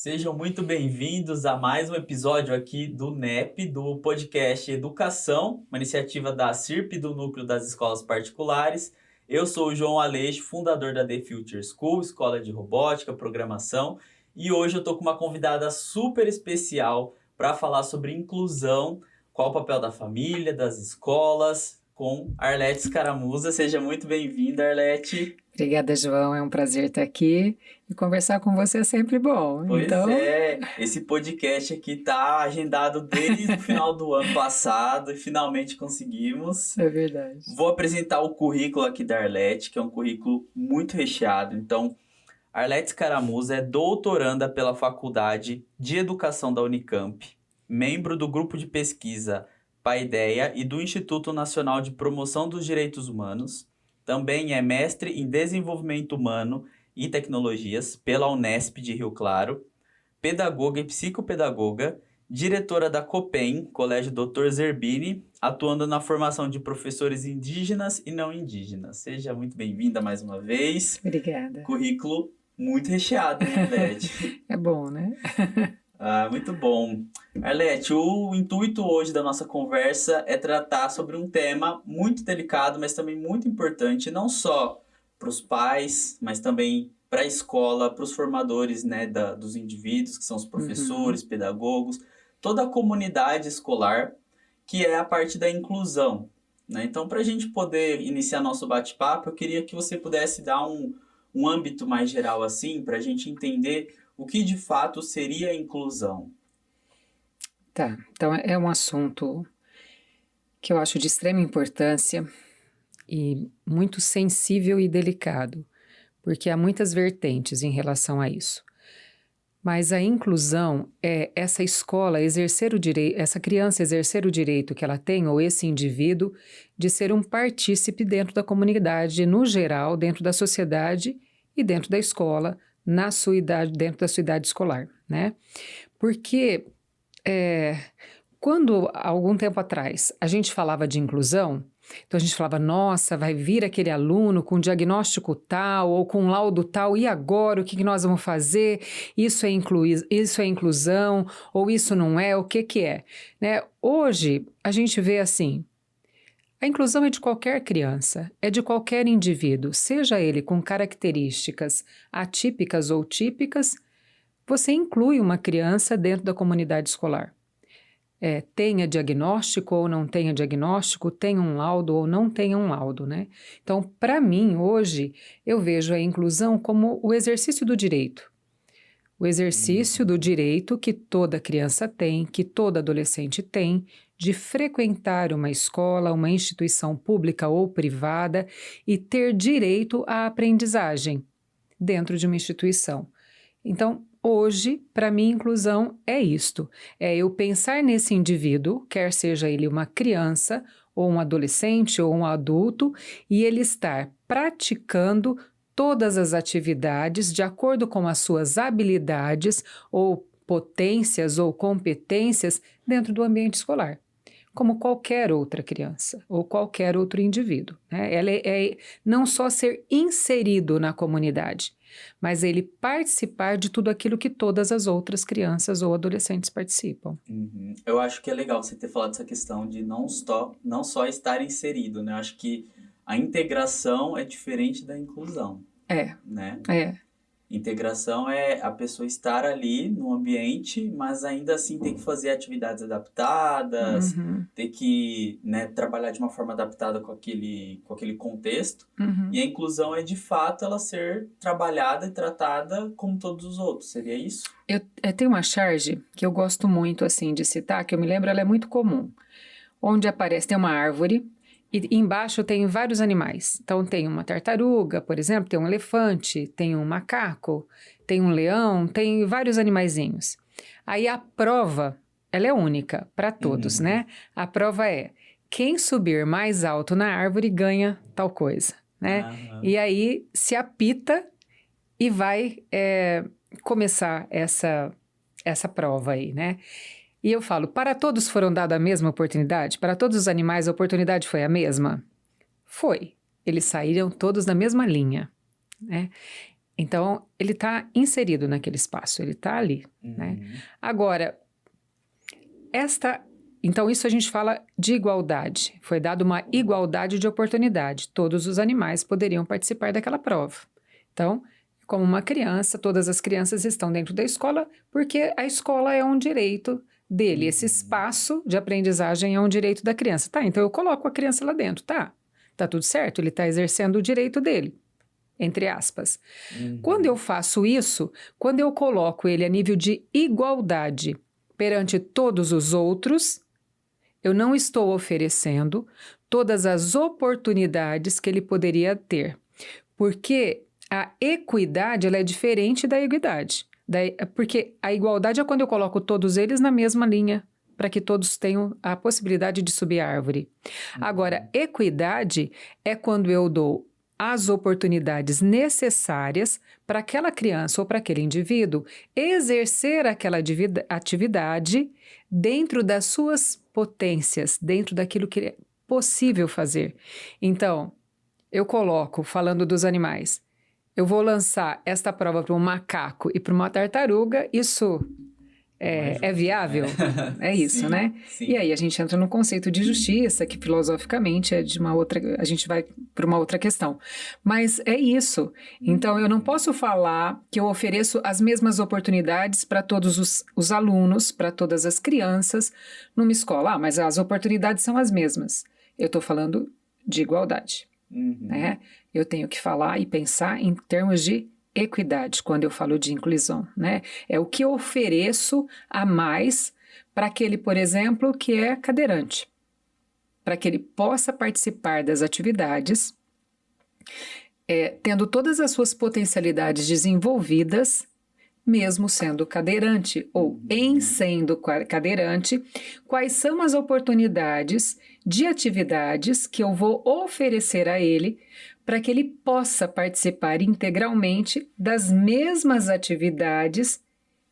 Sejam muito bem-vindos a mais um episódio aqui do NEP, do podcast Educação, uma iniciativa da CIRP, do Núcleo das Escolas Particulares. Eu sou o João Aleixo, fundador da The Future School, escola de robótica, programação, e hoje eu estou com uma convidada super especial para falar sobre inclusão, qual o papel da família, das escolas, com Arlete Scaramuza. Seja muito bem-vinda, Arlete. Obrigada, João. É um prazer estar aqui e conversar com você é sempre bom. Pois é, esse podcast aqui tá agendado desde o final do ano passado e finalmente conseguimos. É verdade. Vou apresentar o currículo aqui da Arlete, que é um currículo muito recheado. Então, Arlete Scaramuza é doutoranda pela Faculdade de Educação da Unicamp, membro do grupo de pesquisa Paideia e do Instituto Nacional de Promoção dos Direitos Humanos. Também é mestre em Desenvolvimento Humano e Tecnologias pela Unesp de Rio Claro, pedagoga e psicopedagoga, diretora da COPEN, Colégio Dr. Zerbini, atuando na formação de professores indígenas e não indígenas. Seja muito bem-vinda mais uma vez. Obrigada. Currículo muito recheado, hein, Arlete? É bom, né? Muito bom. Arlete, o intuito hoje da nossa conversa é tratar sobre um tema muito delicado, mas também muito importante, não só para os pais, mas também para a escola, para os formadores, né, dos indivíduos, que são os professores, pedagogos, toda a comunidade escolar, que é a parte da inclusão, né? Então, para a gente poder iniciar nosso bate-papo, eu queria que você pudesse dar um âmbito mais geral assim, para a gente entender o que de fato seria a inclusão. Tá, então é um assunto que eu acho de extrema importância e muito sensível e delicado, porque há muitas vertentes em relação a isso. Mas a inclusão é essa escola exercer o direito, essa criança exercer o direito que ela tem, ou esse indivíduo, de ser um partícipe dentro da comunidade, no geral, dentro da sociedade e dentro da escola, na sua idade, dentro da sua idade escolar, né? Porque quando, algum tempo atrás, a gente falava de inclusão, então a gente falava, nossa, vai vir aquele aluno com diagnóstico tal ou com laudo tal, e agora o que nós vamos fazer? Isso é inclusão ou isso não é? O que é? Né? Hoje, a gente vê assim, a inclusão é de qualquer criança, é de qualquer indivíduo, seja ele com características atípicas ou típicas, você inclui uma criança dentro da comunidade escolar. Tenha diagnóstico ou não tenha diagnóstico, tenha um laudo ou não tenha um laudo, né? Então, para mim, hoje, eu vejo a inclusão como o exercício do direito. O exercício do direito que toda criança tem, que todo adolescente tem, de frequentar uma escola, uma instituição pública ou privada e ter direito à aprendizagem dentro de uma instituição. Então, hoje, para mim, inclusão é isto. É eu pensar nesse indivíduo, quer seja ele uma criança, ou um adolescente, ou um adulto, e ele estar praticando todas as atividades de acordo com as suas habilidades, ou potências, ou competências dentro do ambiente escolar, como qualquer outra criança ou qualquer outro indivíduo, né? Ela é não só ser inserido na comunidade, mas ele participar de tudo aquilo que todas as outras crianças ou adolescentes participam. Eu acho que é legal você ter falado essa questão de não só estar inserido, né? Eu acho que a integração é diferente da inclusão, né? Integração é a pessoa estar ali no ambiente, mas ainda assim ter que fazer atividades adaptadas, ter que, né, trabalhar de uma forma adaptada com aquele contexto. E a inclusão é, de fato, ela ser trabalhada e tratada como todos os outros. Seria isso? Eu tenho uma charge que eu gosto muito assim de citar, que eu me lembro, ela é muito comum. Onde aparece, tem uma árvore, e embaixo tem vários animais. Então tem uma tartaruga, por exemplo, tem um elefante, tem um macaco, tem um leão, tem vários animaizinhos. Aí a prova, ela é única para todos, né? A prova é, quem subir mais alto na árvore ganha tal coisa, né? E aí se apita e vai começar essa prova aí, né? E eu falo, para todos foram dadas a mesma oportunidade? Para todos os animais a oportunidade foi a mesma? Foi. Eles saíram todos na mesma linha, né? Então, ele está inserido naquele espaço, ele está ali, né? Agora, então isso a gente fala de igualdade. Foi dada uma igualdade de oportunidade. Todos os animais poderiam participar daquela prova. Então, como uma criança, todas as crianças estão dentro da escola, porque a escola é um direito dele. Esse espaço de aprendizagem é um direito da criança. Tá, então eu coloco a criança lá dentro, tá tudo certo, ele está exercendo o direito dele, entre aspas. Quando eu faço isso, quando eu coloco ele a nível de igualdade perante todos os outros, eu não estou oferecendo todas as oportunidades que ele poderia ter. Porque a equidade, ela é diferente da igualdade. Porque a igualdade é quando eu coloco todos eles na mesma linha, para que todos tenham a possibilidade de subir a árvore. Agora, equidade é quando eu dou as oportunidades necessárias para aquela criança ou para aquele indivíduo exercer aquela atividade dentro das suas potências, dentro daquilo que é possível fazer. Então, eu coloco, falando dos animais, eu vou lançar esta prova para um macaco e para uma tartaruga, isso é viável? É isso, Sim, né? sim. E aí a gente entra no conceito de justiça, que filosoficamente é de uma outra... A gente vai para uma outra questão. Mas é isso. Então, eu não posso falar que eu ofereço as mesmas oportunidades para todos os alunos, para todas as crianças numa escola. Mas as oportunidades são as mesmas. Eu estou falando de igualdade, né? Eu tenho que falar e pensar em termos de equidade, quando eu falo de inclusão, né? É o que eu ofereço a mais para aquele, por exemplo, que é cadeirante, para que ele possa participar das atividades, tendo todas as suas potencialidades desenvolvidas, mesmo sendo cadeirante ou em sendo cadeirante, quais são as oportunidades de atividades que eu vou oferecer a ele para que ele possa participar integralmente das mesmas atividades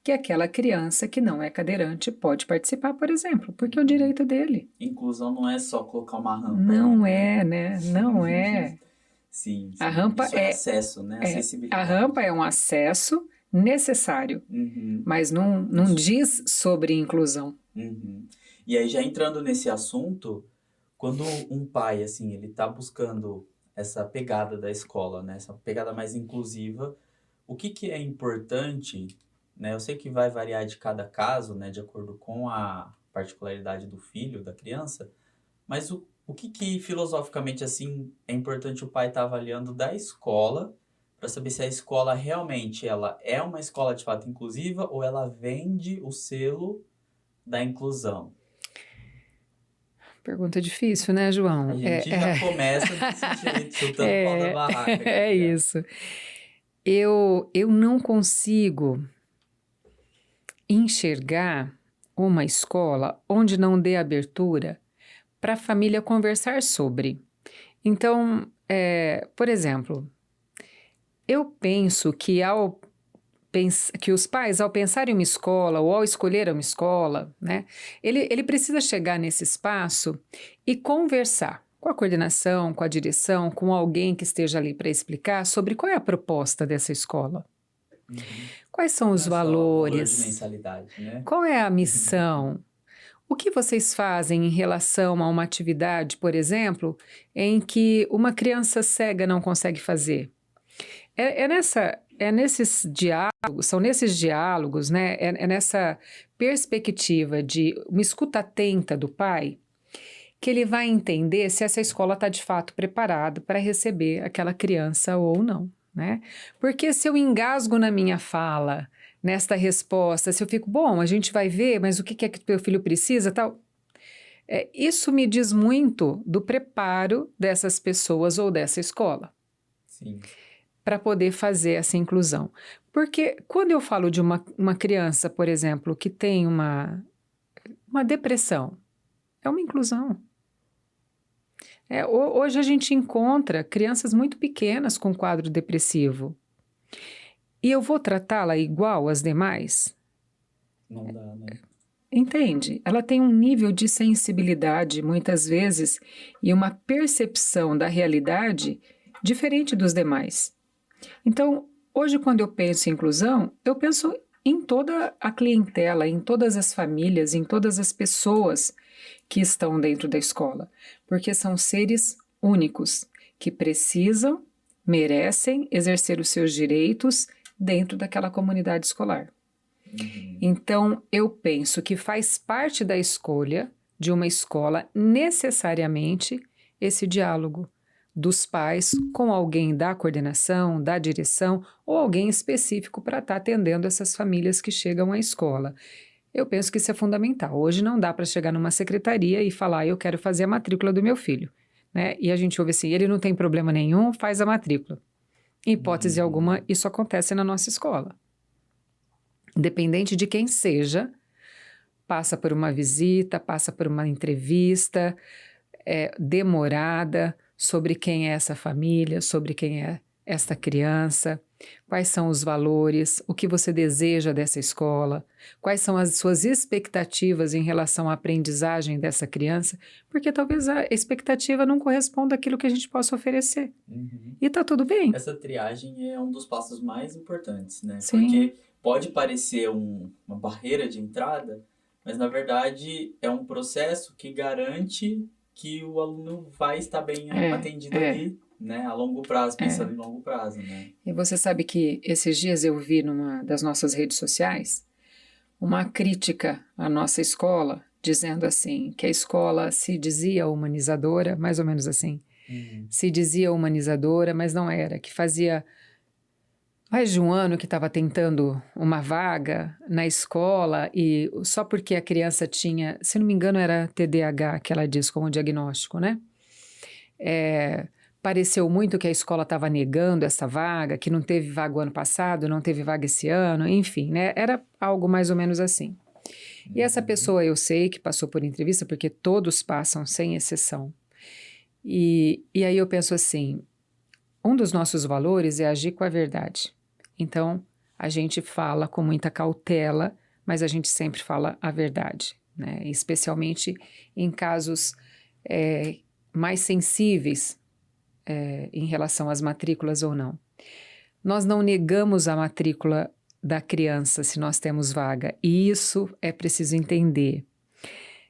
que aquela criança que não é cadeirante pode participar, por exemplo, porque é o direito dele. Inclusão não é só colocar uma rampa. Não é, né? Não é. Sim. A rampa isso é acesso, né? Acessibilidade. A rampa é um acesso necessário, mas não diz sobre inclusão. E aí, já entrando nesse assunto, quando um pai, assim, ele tá buscando essa pegada da escola, né? Essa pegada mais inclusiva, o que é importante, né? Eu sei que vai variar de cada caso, né? De acordo com a particularidade do filho, da criança, mas o que filosoficamente, assim, é importante o pai estar avaliando da escola para saber se a escola realmente ela é uma escola de fato inclusiva ou ela vende o selo da inclusão? Pergunta difícil, né, João? A gente já começa chutando pau da barraca. É isso. Eu não consigo enxergar uma escola onde não dê abertura para a família conversar sobre. Então, por exemplo, eu penso que que os pais, ao pensar em uma escola ou ao escolher uma escola, né, ele precisa chegar nesse espaço e conversar com a coordenação, com a direção, com alguém que esteja ali para explicar sobre qual é a proposta dessa escola. Quais são os valores? Valor de mensalidade, né? Qual é a missão? O que vocês fazem em relação a uma atividade, por exemplo, em que uma criança cega não consegue fazer? São nesses diálogos, né? É nessa perspectiva de uma escuta atenta do pai que ele vai entender se essa escola está de fato preparada para receber aquela criança ou não, né? Porque se eu engasgo na minha fala, nesta resposta, se eu fico, bom, a gente vai ver, mas o que é que o teu filho precisa, tal... isso me diz muito do preparo dessas pessoas ou dessa escola. Sim. Para poder fazer essa inclusão. Porque quando eu falo de uma criança, por exemplo, que tem uma depressão, é uma inclusão. Hoje a gente encontra crianças muito pequenas com quadro depressivo. E eu vou tratá-la igual às demais? Não dá, né? Entende? Ela tem um nível de sensibilidade, muitas vezes, e uma percepção da realidade diferente dos demais. Então, Hoje, quando eu penso em inclusão, eu penso em toda a clientela, em todas as famílias, em todas as pessoas que estão dentro da escola, porque são seres únicos que precisam, merecem exercer os seus direitos dentro daquela comunidade escolar. Então, eu penso que faz parte da escolha de uma escola necessariamente esse diálogo dos pais com alguém da coordenação, da direção ou alguém específico para estar atendendo essas famílias que chegam à escola. Eu penso que isso é fundamental. Hoje não dá para chegar numa secretaria e falar, eu quero fazer a matrícula do meu filho, né? E a gente ouve assim, ele não tem problema nenhum, faz a matrícula. Em hipótese alguma, isso acontece na nossa escola. Independente de quem seja, passa por uma visita, passa por uma entrevista demorada sobre quem é essa família, sobre quem é esta criança, quais são os valores, o que você deseja dessa escola, quais são as suas expectativas em relação à aprendizagem dessa criança, porque talvez a expectativa não corresponda àquilo que a gente possa oferecer. E tá tudo bem. Essa triagem é um dos passos mais importantes, né? Sim. Porque pode parecer uma barreira de entrada, mas na verdade é um processo que garante que o aluno vai estar bem atendido ali, né? A longo prazo, pensando em longo prazo, né? E você sabe que esses dias eu vi numa das nossas redes sociais uma crítica à nossa escola, dizendo assim, que a escola se dizia humanizadora, mais ou menos assim, se dizia humanizadora, mas não era, que fazia mais de um ano que estava tentando uma vaga na escola e só porque a criança tinha, se não me engano era TDAH que ela diz como diagnóstico, né? Pareceu muito que a escola estava negando essa vaga, que não teve vaga o ano passado, não teve vaga esse ano, enfim, né? Era algo mais ou menos assim. E essa pessoa eu sei que passou por entrevista, porque todos passam, sem exceção. E aí eu penso assim, um dos nossos valores é agir com a verdade. Então, a gente fala com muita cautela, mas a gente sempre fala a verdade, né? Especialmente em casos mais sensíveis em relação às matrículas ou não. Nós não negamos a matrícula da criança se nós temos vaga, e isso é preciso entender.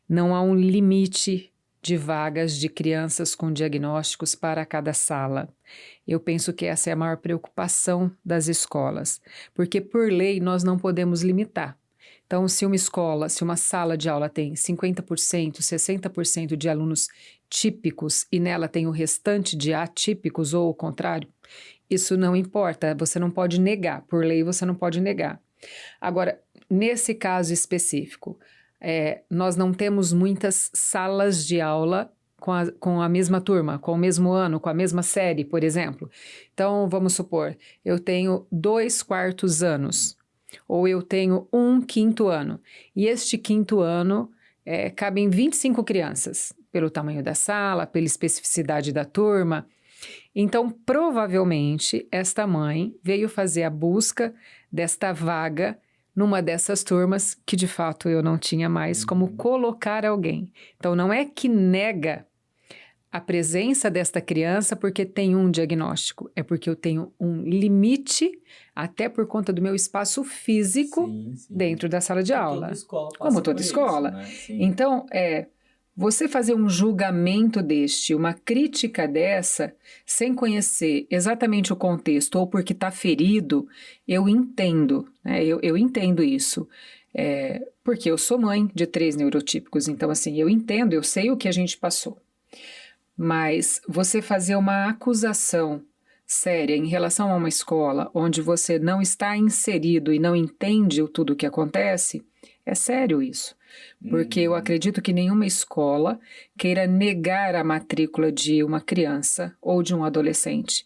Não há um limite de vagas de crianças com diagnósticos para cada sala. Eu penso que essa é a maior preocupação das escolas, porque por lei nós não podemos limitar. Então, se uma escola, se uma sala de aula tem 50%, 60% de alunos típicos e nela tem o restante de atípicos ou o contrário, isso não importa, você não pode negar, por lei você não pode negar. Agora, nesse caso específico, nós não temos muitas salas de aula com a mesma turma, com o mesmo ano, com a mesma série, por exemplo. Então, vamos supor, eu tenho 2 quartos anos, ou eu tenho 1 quinto ano, e este quinto ano cabem 25 crianças, pelo tamanho da sala, pela especificidade da turma. Então, provavelmente, esta mãe veio fazer a busca desta vaga numa dessas turmas que, de fato, eu não tinha mais como colocar alguém. Então, não é que nega a presença desta criança porque tem um diagnóstico, é porque eu tenho um limite, até por conta do meu espaço físico dentro da sala de aula. Toda escola passa como toda por escola. Isso, né? Então, você fazer um julgamento uma crítica dessa, sem conhecer exatamente o contexto ou porque está ferido, eu entendo, né? Eu entendo isso. Porque eu sou mãe de 3 neurotípicos, então assim, eu entendo, eu sei o que a gente passou. Mas você fazer uma acusação séria em relação a uma escola onde você não está inserido e não entende tudo o que acontece, é sério isso. Porque eu acredito que nenhuma escola queira negar a matrícula de uma criança ou de um adolescente.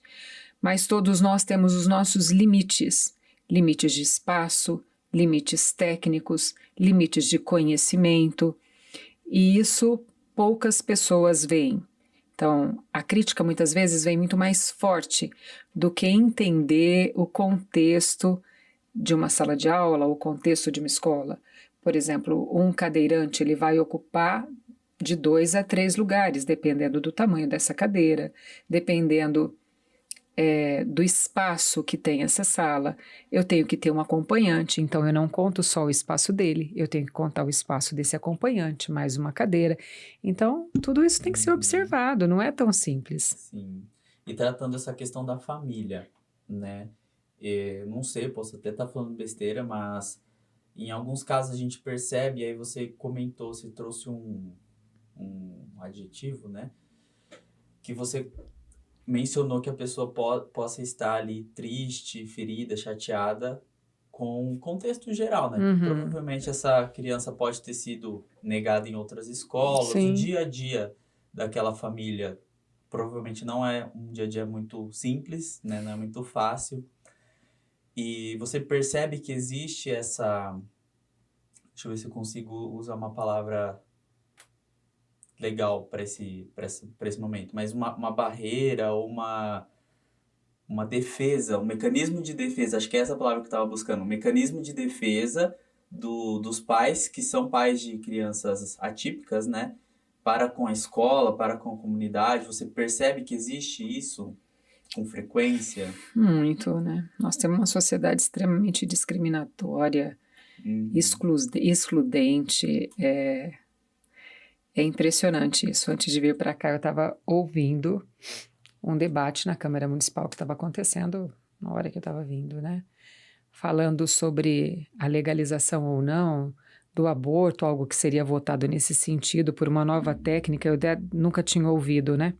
Mas todos nós temos os nossos limites. Limites de espaço, limites técnicos, limites de conhecimento. E isso poucas pessoas veem. Então, a crítica muitas vezes vem muito mais forte do que entender o contexto de uma sala de aula, o contexto de uma escola. Por exemplo, um cadeirante ele vai ocupar de 2 a 3 lugares, dependendo do tamanho dessa cadeira, dependendo do espaço que tem essa sala, eu tenho que ter um acompanhante, então eu não conto só o espaço dele, eu tenho que contar o espaço desse acompanhante, mais uma cadeira. Então, tudo isso tem que ser Uhum. observado, não é tão simples. Sim. E tratando essa questão da família, né? Não sei, posso até estar falando besteira, mas em alguns casos a gente percebe, e aí você comentou, você trouxe um adjetivo, né? Que você mencionou que a pessoa possa estar ali triste, ferida, chateada com o contexto geral, né? Uhum. Provavelmente essa criança pode ter sido negada em outras escolas, o Sim. dia a dia daquela família provavelmente não é um dia a dia muito simples, né? Não é muito fácil. E você percebe que existe essa... Deixa eu ver se eu consigo usar uma palavra legal para esse momento, mas uma barreira ou uma defesa, um mecanismo de defesa, acho que é essa palavra que eu estava buscando, um mecanismo de defesa dos pais que são pais de crianças atípicas, né? Para com a escola, para com a comunidade, você percebe que existe isso com frequência? Muito, né? Nós temos uma sociedade extremamente discriminatória, excludente. É impressionante isso. Antes de vir para cá, eu estava ouvindo um debate na Câmara Municipal que estava acontecendo na hora que eu estava vindo, né? Falando sobre a legalização ou não do aborto, algo que seria votado nesse sentido por uma nova técnica, eu nunca tinha ouvido, né?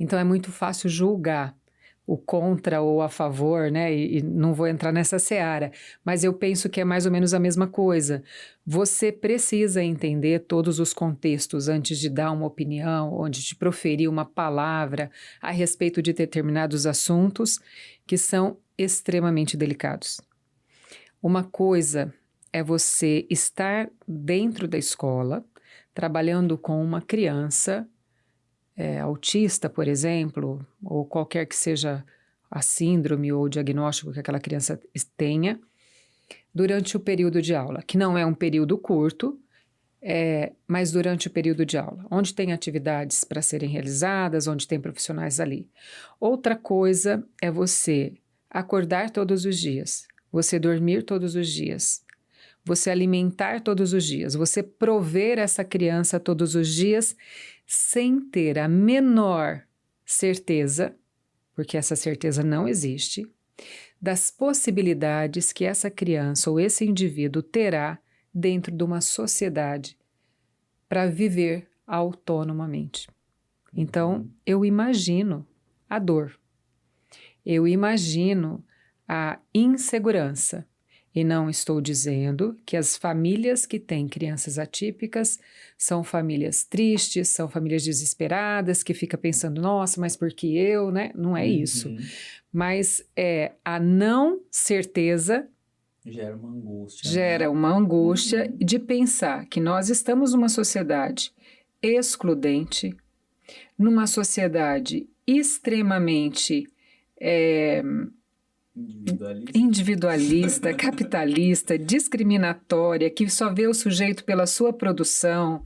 Então é muito fácil julgar o contra ou a favor, né? E não vou entrar nessa seara, mas eu penso que é mais ou menos a mesma coisa. Você precisa entender todos os contextos antes de dar uma opinião, antes de proferir uma palavra a respeito de determinados assuntos que são extremamente delicados. Uma coisa é você estar dentro da escola, trabalhando com uma criança autista, por exemplo, ou qualquer que seja a síndrome ou o diagnóstico que aquela criança tenha, durante o período de aula, que não é um período curto, mas durante o período de aula, onde tem atividades para serem realizadas, onde tem profissionais ali. Outra coisa é você acordar todos os dias, você dormir todos os dias, você alimentar todos os dias, você prover essa criança todos os dias sem ter a menor certeza, porque essa certeza não existe, das possibilidades que essa criança ou esse indivíduo terá dentro de uma sociedade para viver autonomamente. Então, eu imagino a dor, eu imagino a insegurança. E não estou dizendo que as famílias que têm crianças atípicas são famílias tristes, são famílias desesperadas, que fica pensando, nossa, mas por que eu, né? Não é isso. Mas é a não certeza gera uma angústia. Gera uma angústia de pensar que nós estamos numa sociedade excludente, numa sociedade extremamente individualista, capitalista, discriminatória, que só vê o sujeito pela sua produção,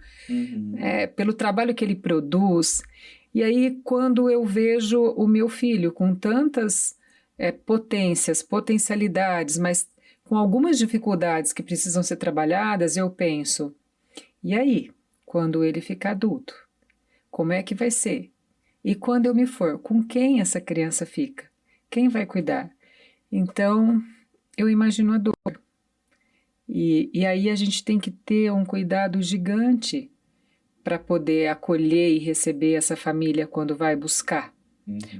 pelo trabalho que ele produz. E aí, quando eu vejo o meu filho com tantas potencialidades, mas com algumas dificuldades que precisam ser trabalhadas, eu penso, e aí, quando ele ficar adulto, como é que vai ser? E quando eu me for, com quem essa criança fica? Quem vai cuidar? Então, eu imagino a dor. E aí a gente tem que ter um cuidado gigante para poder acolher e receber essa família quando vai buscar.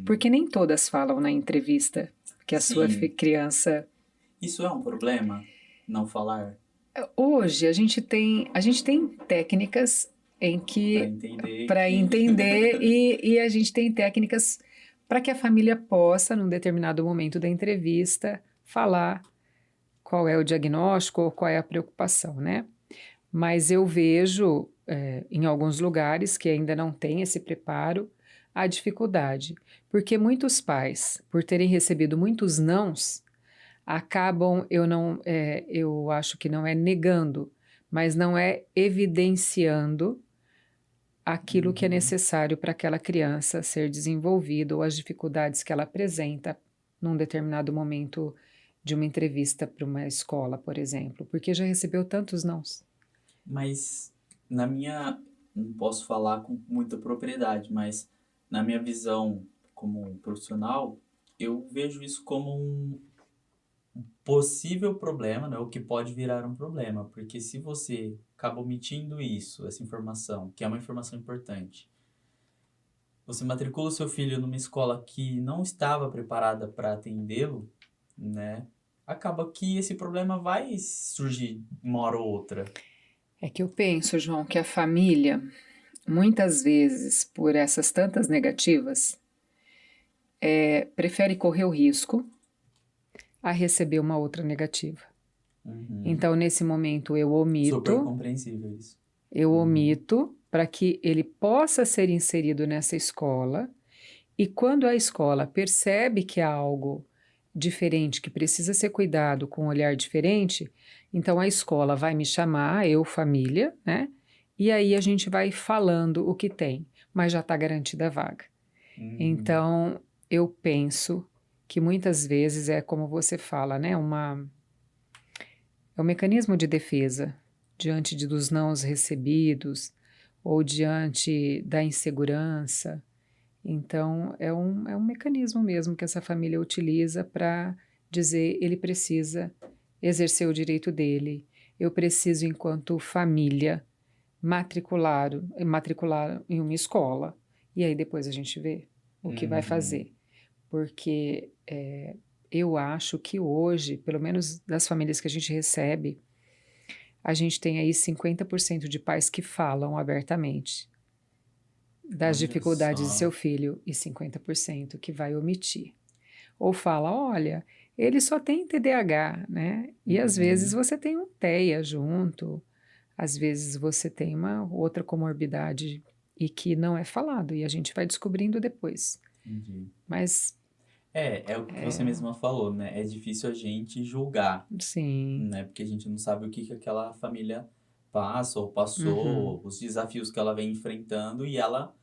Porque nem todas falam na entrevista que a sua criança... Isso é um problema, não falar? Hoje a gente tem técnicas em que... Para entender e a gente tem técnicas para que a família possa, num determinado momento da entrevista, falar qual é o diagnóstico ou qual é a preocupação, né? Mas eu vejo em alguns lugares que ainda não tem esse preparo, a dificuldade, porque muitos pais, por terem recebido muitos nãos, acabam, eu acho que não é negando, mas não é evidenciando aquilo que é necessário para aquela criança ser desenvolvida ou as dificuldades que ela apresenta num determinado momento de uma entrevista para uma escola, por exemplo, porque já recebeu tantos nãos. Mas na minha, não posso falar com muita propriedade, mas na minha visão como profissional, eu vejo isso como um possível problema, né? O que pode virar um problema, porque se você acaba omitindo isso, essa informação, que é uma informação importante, você matricula o seu filho numa escola que não estava preparada para atendê-lo, né? Acaba que esse problema vai surgir uma hora ou outra. É que eu penso, João, que a família, muitas vezes, por essas tantas negativas, prefere correr o risco a receber uma outra negativa. Então, nesse momento, eu Super omito, compreensível isso. para que ele possa ser inserido nessa escola, e quando a escola percebe que há algo diferente, que precisa ser cuidado com um olhar diferente, então a escola vai me chamar, eu, família, né? E aí a gente vai falando o que tem, mas já está garantida a vaga. Então, eu penso que muitas vezes é como você fala, né? É um mecanismo de defesa diante dos nãos recebidos ou diante da insegurança. Então, é um mecanismo mesmo que essa família utiliza para dizer ele precisa exercer o direito dele. Eu preciso, enquanto família, matricular em uma escola. E aí depois a gente vê o que vai fazer. Porque eu acho que hoje, pelo menos das famílias que a gente recebe, a gente tem aí 50% de pais que falam abertamente das Olha dificuldades de só. seu filho e 50% que vai omitir. Ou fala, olha, ele só tem TDAH, né? E às vezes você tem um TEA junto, às vezes você tem uma outra comorbidade e que não é falado, e a gente vai descobrindo depois. Entendi. Mas, É o que você mesma falou, né? É difícil a gente julgar, sim, né? Porque a gente não sabe o que aquela família passa ou passou, os desafios que ela vem enfrentando, e ela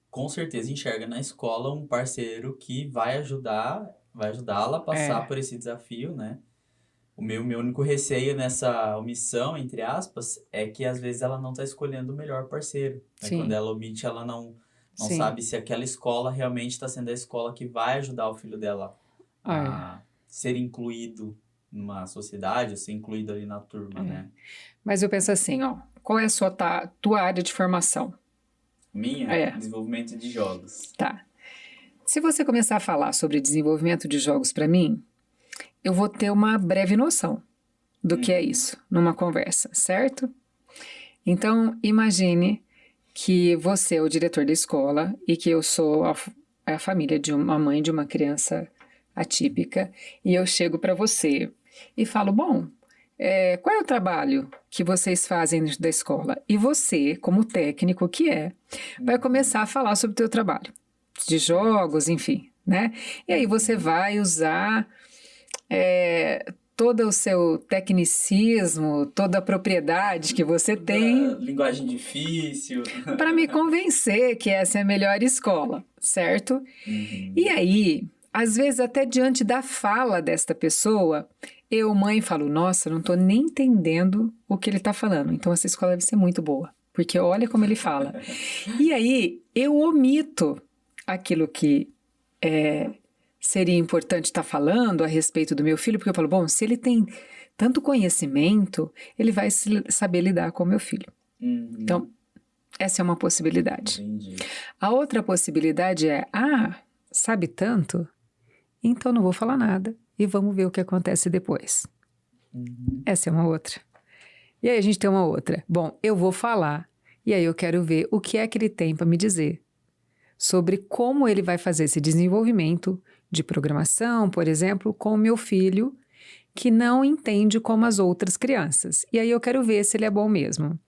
com certeza enxerga na escola um parceiro que vai ajudá-la a passar por esse desafio, né? O meu único receio nessa omissão, entre aspas, é que às vezes ela não está escolhendo o melhor parceiro, né? Quando sim, ela omite, ela não sim. sabe se aquela escola realmente está sendo a escola que vai ajudar o filho dela a ser incluído numa sociedade, ou ser incluído ali na turma, né? Mas eu penso assim, ó, qual é a tua área de formação? Minha, desenvolvimento de jogos. Tá. Se você começar a falar sobre desenvolvimento de jogos para mim, eu vou ter uma breve noção do que é isso numa conversa, certo? Então, imagine que você é o diretor da escola e que eu sou a família de uma mãe de uma criança atípica, e eu chego para você e falo, bom, qual é o trabalho que vocês fazem dentro da escola? E você, como técnico que vai começar a falar sobre o teu trabalho, de jogos, enfim, né? E aí você vai usar todo o seu tecnicismo, toda a propriedade que você tem, Linguagem difícil. para me convencer que essa é a melhor escola, certo? E aí, às vezes até diante da fala desta pessoa, eu, mãe, falo, nossa, não estou nem entendendo o que ele está falando, então essa escola deve ser muito boa, porque olha como ele fala. E aí, eu omito aquilo que seria importante estar falando a respeito do meu filho, porque eu falo, bom, se ele tem tanto conhecimento, ele vai saber lidar com o meu filho. Então, essa é uma possibilidade. Entendi. A outra possibilidade é, sabe tanto? Então não vou falar nada e vamos ver o que acontece depois. Essa é uma outra. E aí a gente tem uma outra. Bom, eu vou falar e aí eu quero ver o que é que ele tem para me dizer sobre como ele vai fazer esse desenvolvimento de programação, por exemplo, com o meu filho, que não entende como as outras crianças. E aí eu quero ver se ele é bom mesmo.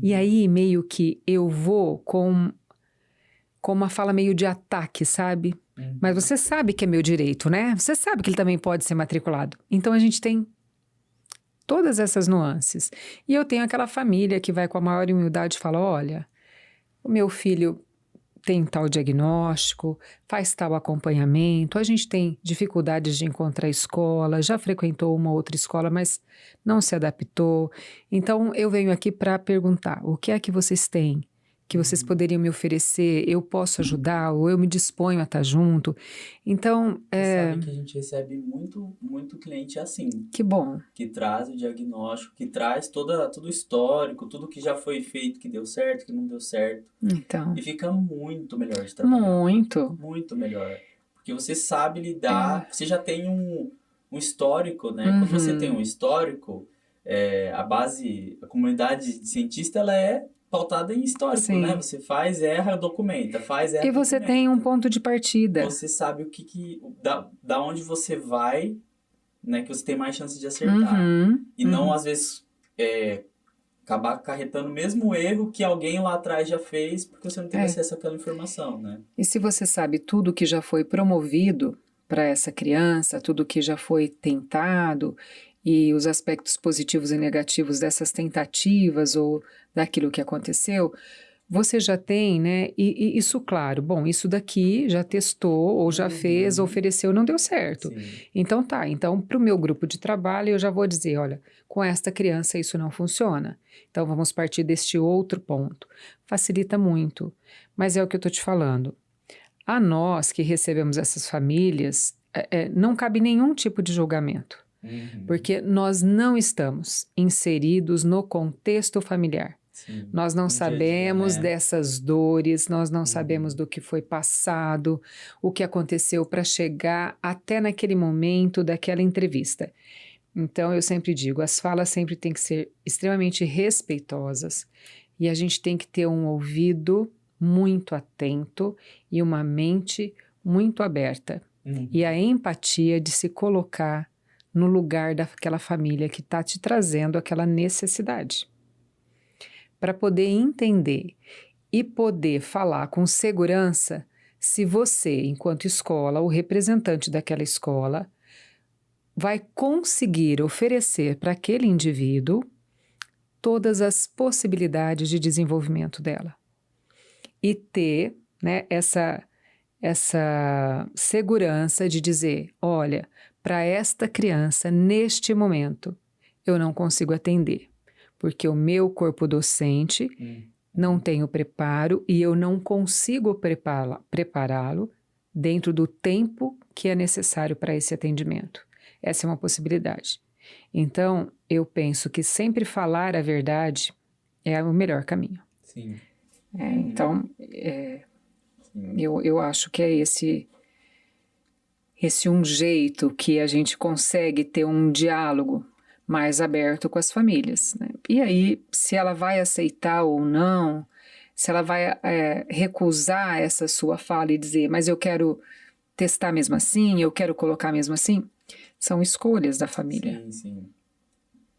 E aí meio que eu vou com uma fala meio de ataque, sabe? Mas você sabe que é meu direito, né? Você sabe que ele também pode ser matriculado. Então a gente tem todas essas nuances. E eu tenho aquela família que vai com a maior humildade e fala, olha, o meu filho tem tal diagnóstico, faz tal acompanhamento, a gente tem dificuldades de encontrar escola, já frequentou uma outra escola, mas não se adaptou. Então, eu venho aqui para perguntar, o que é que vocês têm? Que vocês poderiam me oferecer? Eu posso ajudar? Ou eu me disponho a estar junto? Então, Você sabe que a gente recebe muito cliente assim, que bom. que traz o diagnóstico, que traz todo o histórico, tudo que já foi feito, que deu certo, que não deu certo. Então, E fica muito melhor de trabalhar. muito. Muito melhor. Porque você sabe lidar, você já tem um histórico, né? Quando você tem um histórico, a comunidade de cientista, ela é pautada em histórico, Sim. né? Você faz, erra, documenta, faz, erra, E você documenta. tem um ponto de partida. Você sabe o da onde você vai, né? Que você tem mais chance de acertar. E não, às vezes, acabar acarretando o mesmo erro que alguém lá atrás já fez, porque você não teve acesso àquela informação, né? E se você sabe tudo que já foi promovido para essa criança, tudo que já foi tentado e os aspectos positivos e negativos dessas tentativas ou daquilo que aconteceu, você já tem, né? E isso, claro, bom, isso daqui já testou, ou já fez, ofereceu, não deu certo. Sim. Então tá, então para o meu grupo de trabalho eu já vou dizer, olha, com esta criança isso não funciona. Então vamos partir deste outro ponto. Facilita muito, mas é o que eu estou te falando. A nós que recebemos essas famílias, não cabe nenhum tipo de julgamento, porque nós não estamos inseridos no contexto familiar. Sim. Nós não No dia a dia, sabemos né? dessas dores, nós não sabemos do que foi passado, o que aconteceu para chegar até naquele momento daquela entrevista. Então, eu sempre digo, as falas sempre têm que ser extremamente respeitosas e a gente tem que ter um ouvido muito atento e uma mente muito aberta. E a empatia de se colocar no lugar daquela família que está te trazendo aquela necessidade. Para poder entender e poder falar com segurança se você, enquanto escola, o representante daquela escola, vai conseguir oferecer para aquele indivíduo todas as possibilidades de desenvolvimento dela. E ter, né, essa segurança de dizer, olha, para esta criança, neste momento, eu não consigo atender, porque o meu corpo docente não tem o preparo e eu não consigo prepará-lo dentro do tempo que é necessário para esse atendimento. Essa é uma possibilidade. Então, eu penso que sempre falar a verdade é o melhor caminho. Sim. Então, eu acho que é esse um jeito que a gente consegue ter um diálogo mais aberto com as famílias, né? E aí, se ela vai aceitar ou não, se ela vai recusar essa sua fala e dizer, mas eu quero testar mesmo assim, eu quero colocar mesmo assim, são escolhas da família. Sim, sim.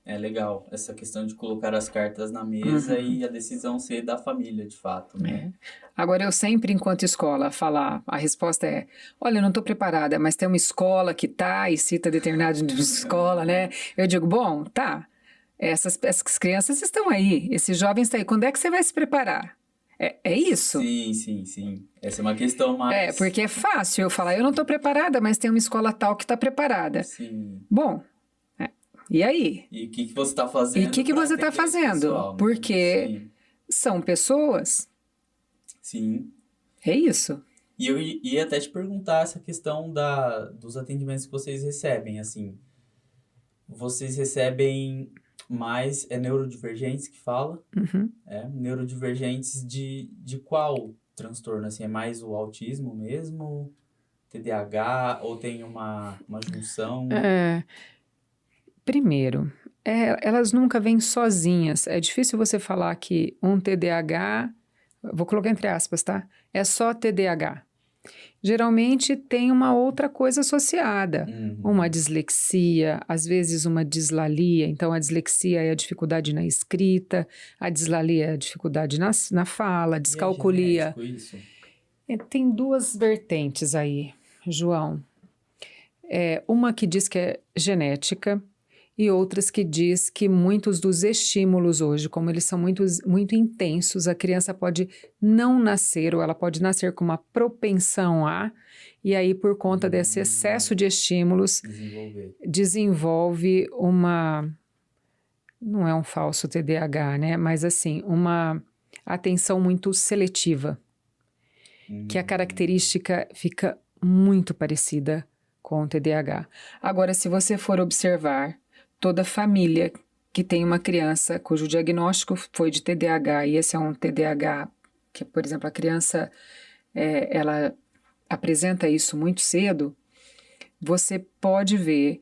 É legal essa questão de colocar as cartas na mesa e a decisão ser da família, de fato, né? Agora, eu sempre, enquanto escola, falar, a resposta é, olha, eu não estou preparada, mas tem uma escola que tá e cita determinada escola, né? Eu digo, bom, tá, essas crianças estão aí, esses jovens estão aí, quando é que você vai se preparar? É isso? Sim, sim, sim. Essa é uma questão mais... Porque é fácil eu falar, eu não estou preparada, mas tem uma escola tal que está preparada. Sim. Bom, e aí? E o que você está fazendo? E o que você está fazendo? Pessoal, né? Porque Sim. são pessoas. Sim. É isso. E eu ia até te perguntar essa questão dos atendimentos que vocês recebem, assim. Vocês recebem mais... É neurodivergentes que fala? Neurodivergentes de qual transtorno? Assim, é mais o autismo mesmo? TDAH? Ou tem uma junção? Primeiro, elas nunca vêm sozinhas. É difícil você falar que um TDAH, vou colocar entre aspas, tá? É só TDAH. Geralmente tem uma outra coisa associada, uma dislexia, às vezes uma dislalia. Então, a dislexia é a dificuldade na escrita, a dislalia é a dificuldade na fala, a descalculia. E é genético isso? Tem duas vertentes aí, João. Uma que diz que é genética e outras que diz que muitos dos estímulos hoje, como eles são muito intensos, a criança pode não nascer ou ela pode nascer com uma propensão a, e aí por conta desse excesso de estímulos, desenvolve uma, não é um falso TDAH, né? Mas assim, uma atenção muito seletiva, que a característica fica muito parecida com o TDAH. Agora, se você for observar toda família que tem uma criança cujo diagnóstico foi de TDAH, e esse é um TDAH que, por exemplo, a criança ela apresenta isso muito cedo, você pode ver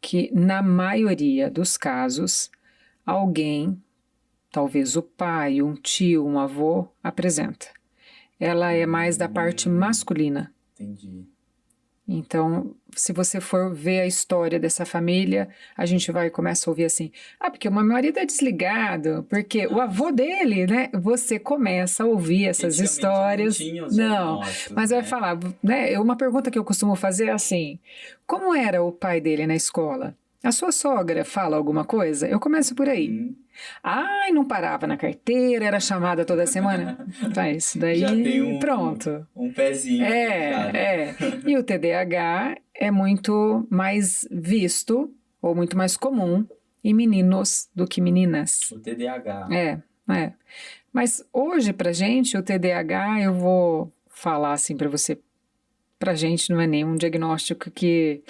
que, na maioria dos casos, alguém, talvez o pai, um tio, um avô, apresenta. Ela é mais da parte masculina. Entendi. Então, se você for ver a história dessa família, a gente vai e começa a ouvir assim, porque o meu marido é desligado, porque o avô dele, né? Você começa a ouvir essas histórias. Não, mas vai falar, né? Uma pergunta que eu costumo fazer é assim, como era o pai dele na escola? A sua sogra fala alguma coisa? Eu começo por aí. Ai, não parava na carteira, era chamada toda semana. Tá, isso daí, já tem pronto. Um pezinho. E o TDAH é muito mais visto, ou muito mais comum, em meninos do que meninas. O TDAH. Mas hoje, pra gente, o TDAH, eu vou falar assim pra você, pra gente não é nenhum diagnóstico que,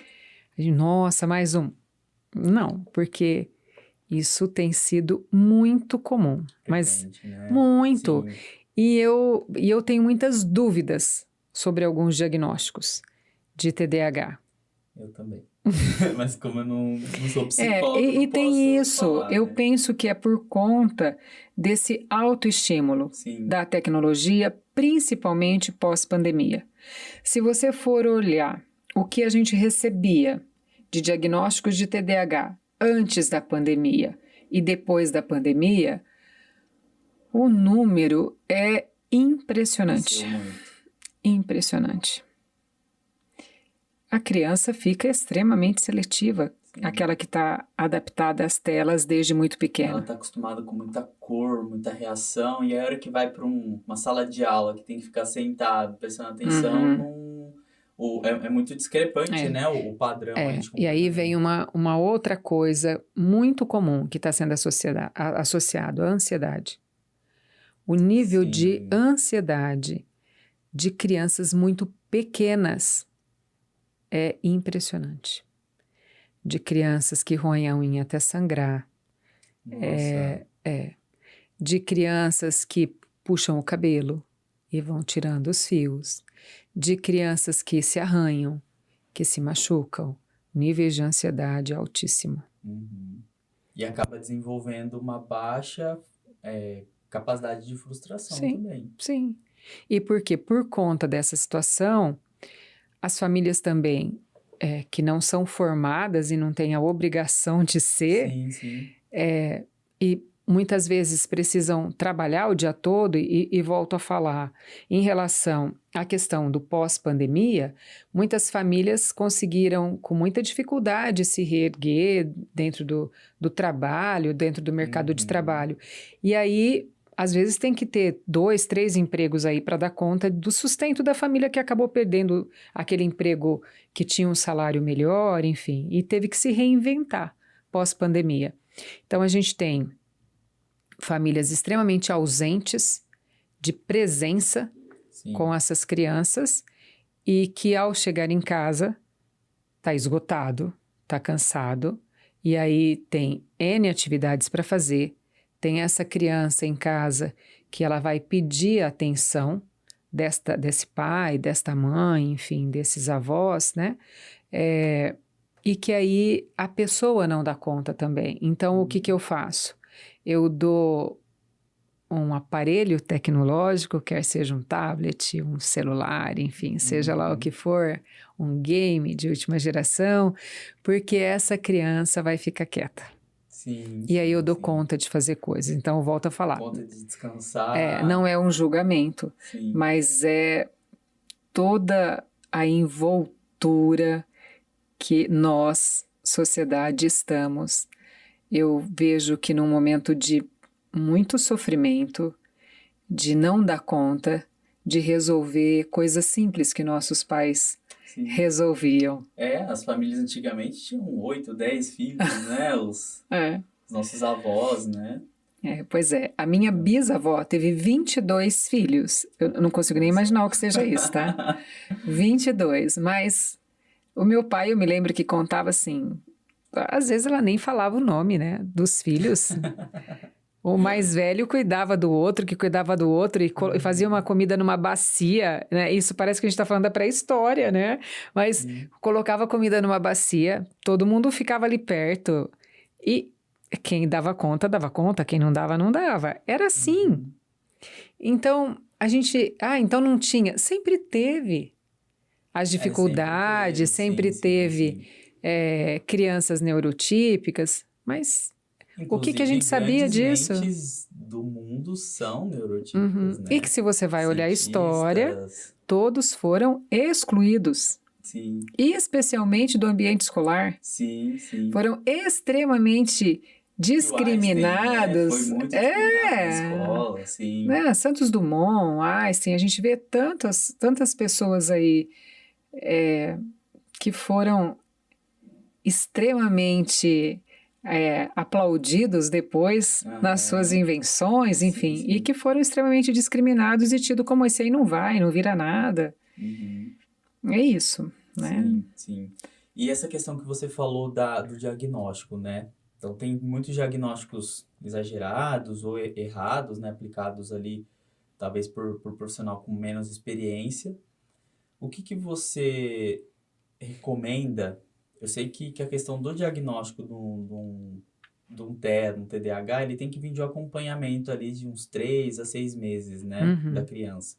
nossa, mais um. Não, porque isso tem sido muito comum, mas né? muito. Sim. E eu tenho muitas dúvidas sobre alguns diagnósticos de TDAH. Eu também. Mas como eu não sou psicólogo, e não tem posso isso. falar, Eu né? penso que é por conta desse autoestímulo da tecnologia, principalmente pós-pandemia. Se você for olhar o que a gente recebia de diagnósticos de TDAH antes da pandemia e depois da pandemia, o número é impressionante. Impressionante. A criança fica extremamente seletiva, aquela que está adaptada às telas desde muito pequena. Ela está acostumada com muita cor, muita reação, e a hora que vai para uma sala de aula que tem que ficar sentado, prestando atenção, é muito discrepante, né, o padrão. E aí vem uma outra coisa muito comum que está sendo associado à ansiedade. O nível de ansiedade de crianças muito pequenas é impressionante. De crianças que roem a unha até sangrar. De crianças que puxam o cabelo e vão tirando os fios. De crianças que se arranham, que se machucam. Níveis de ansiedade altíssimo. E acaba desenvolvendo uma baixa capacidade de frustração também. Sim. E por quê? Por conta dessa situação, as famílias também que não são formadas e não têm a obrigação de ser, e muitas vezes precisam trabalhar o dia todo, e volto a falar, em relação à questão do pós-pandemia, muitas famílias conseguiram com muita dificuldade se reerguer dentro do trabalho, dentro do mercado de trabalho. E aí, às vezes tem que ter 2, 3 empregos aí para dar conta do sustento da família que acabou perdendo aquele emprego que tinha um salário melhor, enfim, e teve que se reinventar pós-pandemia. Então, a gente tem famílias extremamente ausentes de presença com essas crianças e que ao chegar em casa está esgotado, está cansado, e aí tem N atividades para fazer. Tem essa criança em casa que ela vai pedir a atenção desse pai, desta mãe, enfim, desses avós, né? E que aí a pessoa não dá conta também. Então, o que eu faço? Eu dou um aparelho tecnológico, quer seja um tablet, um celular, enfim, seja lá o que for, um game de última geração, porque essa criança vai ficar quieta. E aí eu dou conta de fazer coisas. Então, eu volto a falar. Conta de descansar. Não é um julgamento, mas é toda a envoltura que nós sociedade estamos, eu vejo que num momento de muito sofrimento, de não dar conta, de resolver coisas simples que nossos pais Sim. resolviam. As famílias antigamente tinham 8, 10 filhos, né? Os É. nossos avós, né? Pois é, a minha bisavó teve 22 filhos. Eu não consigo nem imaginar o que seja isso, tá? 22, mas o meu pai, eu me lembro que contava assim, às vezes ela nem falava o nome, né, dos filhos. O mais velho cuidava do outro, que cuidava do outro e fazia uma comida numa bacia, né? Isso parece que a gente está falando da pré-história, né? Mas colocava comida numa bacia, todo mundo ficava ali perto e quem dava conta, quem não dava, não dava. Era assim. Então, a gente... então não tinha. Sempre teve as dificuldades, sempre teve crianças neurotípicas, mas inclusive, o que a gente sabia disso? Mentes do mundo são neurotípicas, né? E que se você vai olhar a história, todos foram excluídos. Sim. E especialmente do ambiente escolar. Sim, sim. Foram extremamente discriminados. Einstein, né? Foi muito discriminado na escola, sim. Né? Santos Dumont, Einstein, a gente vê tantas pessoas aí que foram extremamente aplaudidos depois nas suas invenções, enfim, e que foram extremamente discriminados e tido como esse aí não vira nada. É isso, né? Sim, sim. E essa questão que você falou do diagnóstico, né? Então, tem muitos diagnósticos exagerados ou errados, né? Aplicados ali, talvez por profissional com menos experiência. O que você recomenda? Eu sei que a questão do diagnóstico de um TEA, um TDAH, ele tem que vir de um acompanhamento ali de uns 3 a 6 meses, né? Da criança.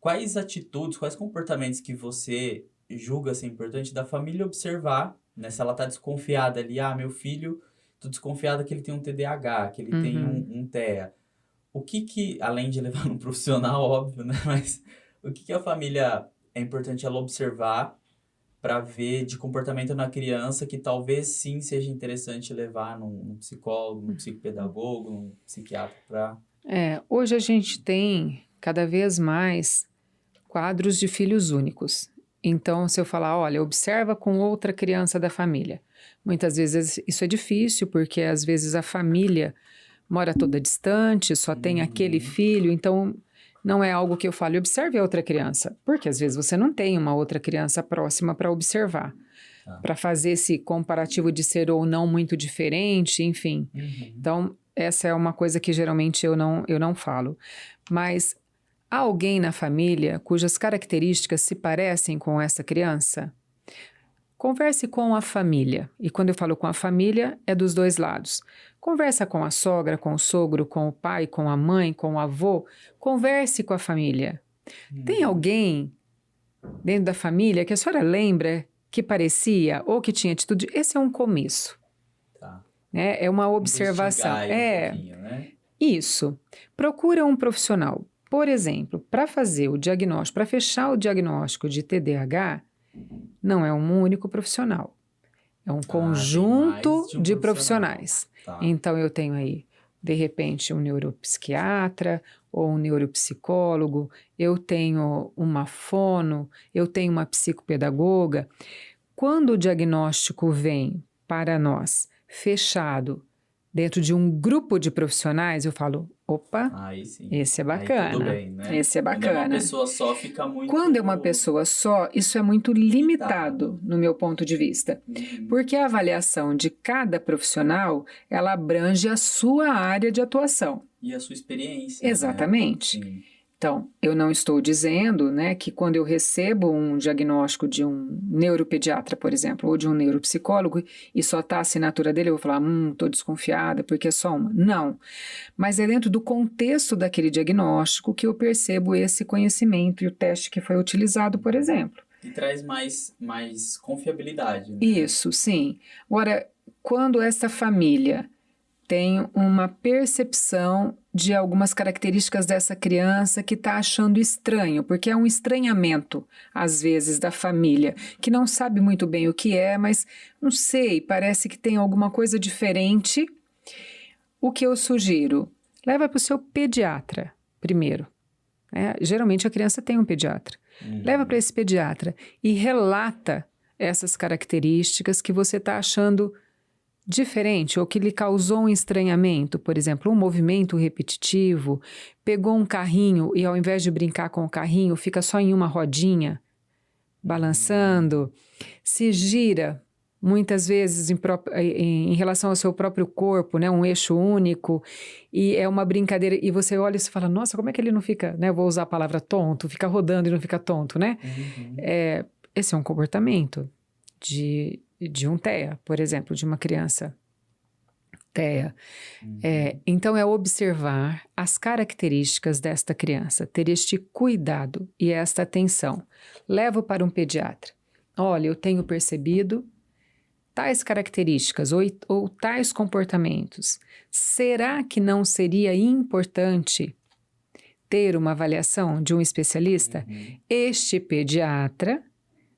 Quais atitudes, quais comportamentos que você julga ser importante da família observar, né? Se ela está desconfiada ali, meu filho, tô desconfiada que ele tem um TDAH, que ele tem um TEA. O que, além de levar um profissional, óbvio, né? Mas o que a família é importante ela observar para ver de comportamento na criança que talvez sim seja interessante levar num psicólogo, num psicopedagogo, num psiquiatra para... Hoje a gente tem cada vez mais quadros de filhos únicos. Então, se eu falar, olha, observa com outra criança da família. Muitas vezes isso é difícil, porque às vezes a família mora toda distante, só tem aquele filho, então não é algo que eu falo, observe a outra criança, porque às vezes você não tem uma outra criança próxima para observar, para fazer esse comparativo de ser ou não muito diferente, enfim. Então, essa é uma coisa que geralmente eu não falo. Mas há alguém na família cujas características se parecem com essa criança? Converse com a família. E quando eu falo com a família, é dos dois lados. Conversa com a sogra, com o sogro, com o pai, com a mãe, com o avô. Converse com a família. Tem alguém dentro da família que a senhora lembra que parecia ou que tinha atitude? Esse é um começo. Né? É uma observação. Um pouquinho, né? Isso. Procura um profissional. Por exemplo, para fazer o diagnóstico, para fechar o diagnóstico de TDAH, não é um único profissional. É um conjunto de profissionais. Então, eu tenho aí, de repente, um neuropsiquiatra ou um neuropsicólogo, eu tenho uma fono, eu tenho uma psicopedagoga. Quando o diagnóstico vem para nós fechado dentro de um grupo de profissionais, eu falo, opa, esse é bacana. Tudo bem, né? Esse é bacana. Quando é uma pessoa só, fica muito... Quando é uma pessoa só, isso é muito limitado, no meu ponto de vista. Porque a avaliação de cada profissional, ela abrange a sua área de atuação. E a sua experiência. Exatamente. Né? Então, eu não estou dizendo, né, que quando eu recebo um diagnóstico de um neuropediatra, por exemplo, ou de um neuropsicólogo, e só está a assinatura dele, eu vou falar, estou desconfiada, porque é só uma. Não. Mas é dentro do contexto daquele diagnóstico que eu percebo esse conhecimento e o teste que foi utilizado, por exemplo. E traz mais confiabilidade, né? Isso, sim. Agora, quando essa família tem uma percepção de algumas características dessa criança que está achando estranho, porque é um estranhamento, às vezes, da família, que não sabe muito bem o que é, mas não sei, parece que tem alguma coisa diferente. O que eu sugiro? Leva para o seu pediatra primeiro. Geralmente a criança tem um pediatra. Leva para esse pediatra e relata essas características que você está achando diferente ou que lhe causou um estranhamento, por exemplo, um movimento repetitivo, pegou um carrinho e ao invés de brincar com o carrinho, fica só em uma rodinha, balançando, se gira muitas vezes em relação ao seu próprio corpo, né, um eixo único, e é uma brincadeira, e você olha e você fala, nossa, como é que ele não fica, né, vou usar a palavra tonto, fica rodando e não fica tonto, né? Esse é um comportamento de um TEA, por exemplo, de uma criança TEA. Então, é observar as características desta criança, ter este cuidado e esta atenção. Levo para um pediatra. Olha, eu tenho percebido tais características ou tais comportamentos. Será que não seria importante ter uma avaliação de um especialista? Este pediatra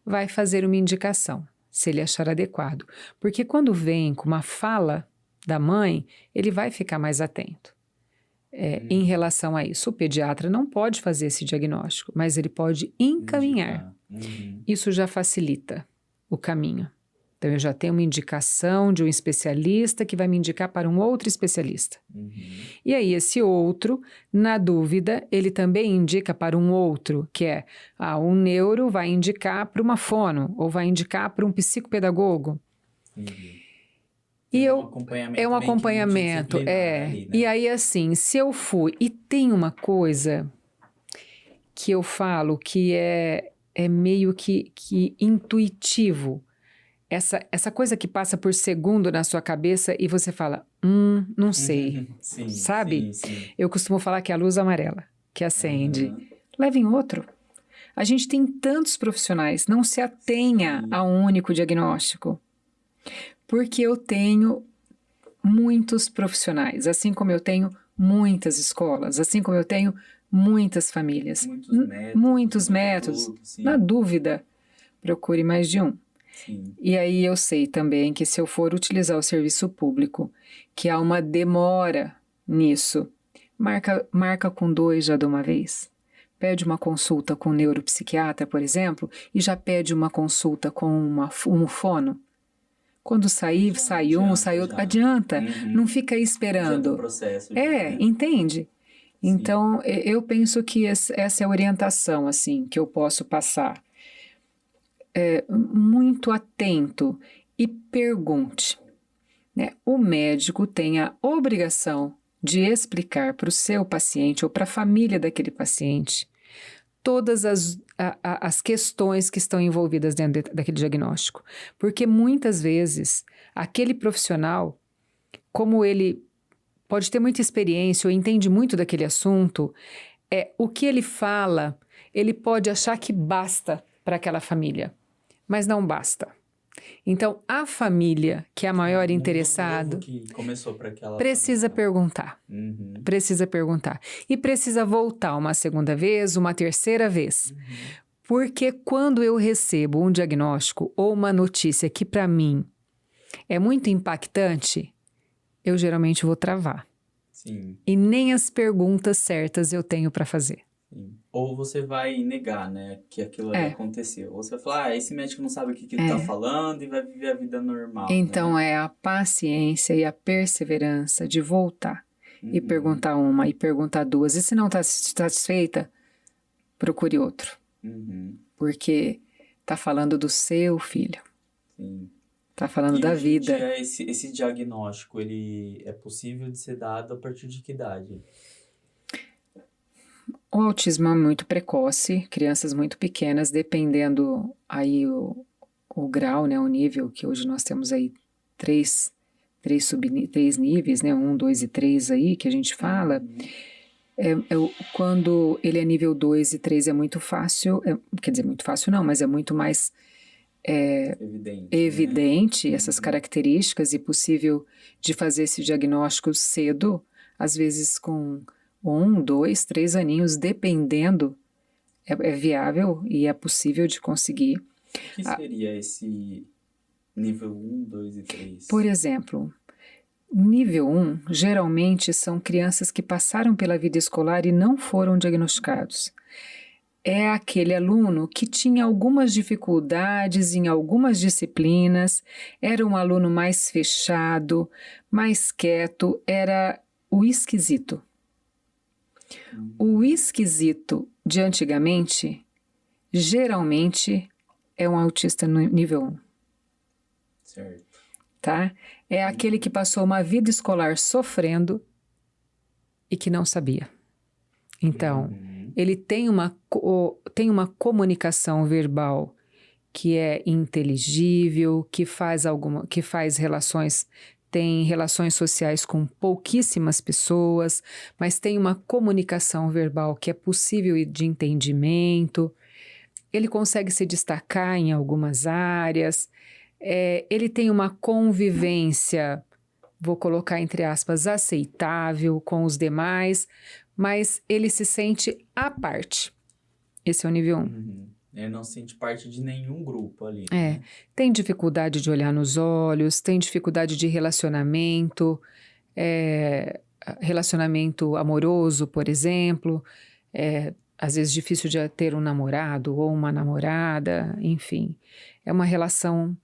vai fazer uma indicação, se ele achar adequado. Porque quando vem com uma fala da mãe, ele vai ficar mais atento. Em relação a isso, o pediatra não pode fazer esse diagnóstico, mas ele pode encaminhar. Isso já facilita o caminho. Então, eu já tenho uma indicação de um especialista que vai me indicar para um outro especialista. E aí, esse outro, na dúvida, ele também indica para um outro, que é, um neuro vai indicar para uma fono, ou vai indicar para um psicopedagogo. E é um acompanhamento, ali, né? E aí, assim, se eu fui, e tem uma coisa que eu falo que é meio que intuitivo, essa coisa que passa por segundo na sua cabeça e você fala, não sei, sabe? Sim. Eu costumo falar que é a luz amarela que acende. Leve em outro. A gente tem tantos profissionais, não se atenha a um único diagnóstico. Porque eu tenho muitos profissionais, assim como eu tenho muitas escolas, assim como eu tenho muitas famílias. Muitos métodos. Na dúvida, procure mais de um. E aí eu sei também que se eu for utilizar o serviço público, que há uma demora nisso, marca com 2 já de uma vez. Pede uma consulta com um neuropsiquiatra, por exemplo, e já pede uma consulta com um fono. Quando sai um, sai outro, adianta. Não fica aí esperando. Processo, entende? Então, eu penso que essa é a orientação, assim, que eu posso passar. Muito atento e pergunte. Né? O médico tem a obrigação de explicar para o seu paciente ou para a família daquele paciente todas as questões que estão envolvidas dentro daquele diagnóstico. Porque muitas vezes aquele profissional, como ele pode ter muita experiência ou entende muito daquele assunto, o que ele fala, ele pode achar que basta para aquela família. Mas não basta. Então, a família, que é a maior interessada, que começou para aquela precisa perguntar. Precisa perguntar. E precisa voltar uma segunda vez, uma terceira vez. Porque quando eu recebo um diagnóstico ou uma notícia que para mim é muito impactante, eu geralmente vou travar. E nem as perguntas certas eu tenho para fazer. Ou você vai negar, né, que aquilo ali aconteceu. Ou você vai falar, esse médico não sabe o que ele tá falando e vai viver a vida normal. Então, né? é a paciência e a perseverança de voltar e perguntar uma e perguntar duas. E se não está satisfeita, procure outro. Porque tá falando do seu filho. Tá falando da vida. Esse diagnóstico, ele é possível de ser dado a partir de que idade? O autismo é muito precoce, crianças muito pequenas, dependendo aí o grau, né, o nível, que hoje nós temos aí três níveis, né, 1, 2 e 3 aí, que a gente fala. Quando ele é nível 2 e 3 é muito fácil, quer dizer, muito fácil não, mas é muito mais evidente né? essas características e possível de fazer esse diagnóstico cedo, às vezes com 1, 2, 3 aninhos, dependendo, é viável e é possível de conseguir. O que seria esse nível 1, 2 e 3? Por exemplo, nível 1 geralmente são crianças que passaram pela vida escolar e não foram diagnosticados. É aquele aluno que tinha algumas dificuldades em algumas disciplinas, era um aluno mais fechado, mais quieto, era o esquisito. O esquisito de antigamente, geralmente, é um autista no nível 1. Certo. Tá? É aquele que passou uma vida escolar sofrendo e que não sabia. Então, ele tem uma comunicação verbal que é inteligível, que faz relações, tem relações sociais com pouquíssimas pessoas, mas tem uma comunicação verbal que é possível de entendimento. Ele consegue se destacar em algumas áreas. Ele tem uma convivência, vou colocar entre aspas, aceitável com os demais, mas ele se sente à parte. Esse é o nível 1. Ele não se sente parte de nenhum grupo ali. Né? Tem dificuldade de olhar nos olhos, tem dificuldade de relacionamento, relacionamento amoroso, por exemplo. Às vezes difícil de ter um namorado ou uma namorada, enfim. É uma relação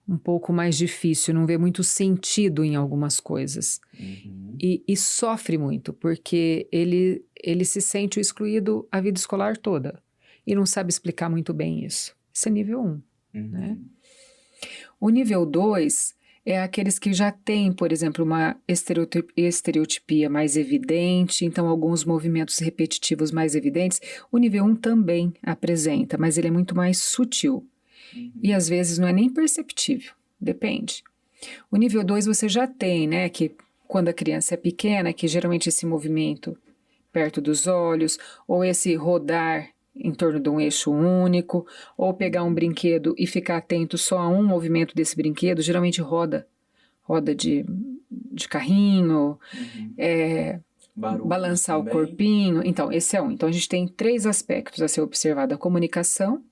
um pouco mais difícil, não vê muito sentido em algumas coisas. E sofre muito, porque ele se sente excluído a vida escolar toda e não sabe explicar muito bem isso. Esse é nível 1. Né? O nível 2 é aqueles que já têm, por exemplo, uma estereotipia mais evidente, então alguns movimentos repetitivos mais evidentes. O nível 1 também apresenta, mas ele é muito mais sutil. E às vezes não é nem perceptível, depende. O nível 2 você já tem, né, que quando a criança é pequena, que geralmente esse movimento perto dos olhos, ou esse rodar em torno de um eixo único, ou pegar um brinquedo e ficar atento só a um movimento desse brinquedo, geralmente roda de carrinho, balançar também o corpinho. Então, esse é um. Então, a gente tem 3 aspectos a ser observado: a comunicação,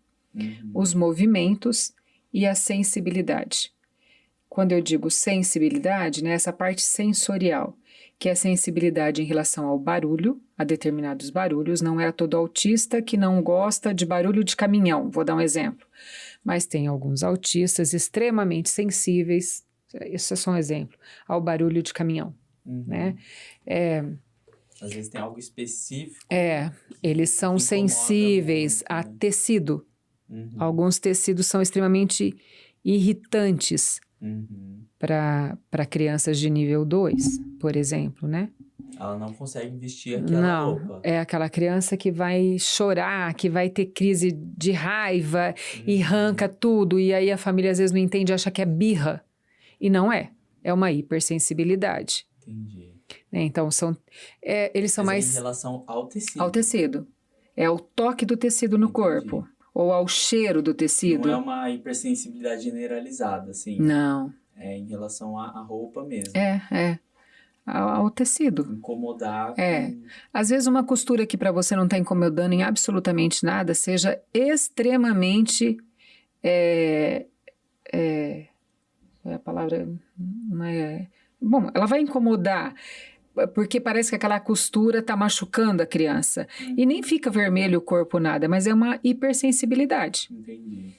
os movimentos e a sensibilidade. Quando eu digo sensibilidade, né, essa parte sensorial, que é a sensibilidade em relação ao barulho, a determinados barulhos. Não é todo autista que não gosta de barulho de caminhão, vou dar um exemplo. Mas tem alguns autistas extremamente sensíveis, isso é só um exemplo, ao barulho de caminhão. Né? Às vezes tem algo específico. Eles são sensíveis muito, a tecido. Alguns tecidos são extremamente irritantes para crianças de nível 2, por exemplo, né? Ela não consegue vestir aquela roupa. É aquela criança que vai chorar, que vai ter crise de raiva e arranca tudo, e aí a família às vezes não entende, acha que é birra. E não é. É uma hipersensibilidade. Entendi. Então, eles são mais... em relação ao tecido. Ao tecido. É o toque do tecido no corpo. Ou ao cheiro do tecido. Não é uma hipersensibilidade generalizada, assim. Não. É em relação à roupa mesmo. Ao tecido. Incomodar. Às vezes uma costura que para você não está incomodando em absolutamente nada, seja extremamente... a palavra não é... Bom, ela vai incomodar, porque parece que aquela costura está machucando a criança. E nem fica vermelho o corpo, nada, mas é uma hipersensibilidade. Entendi.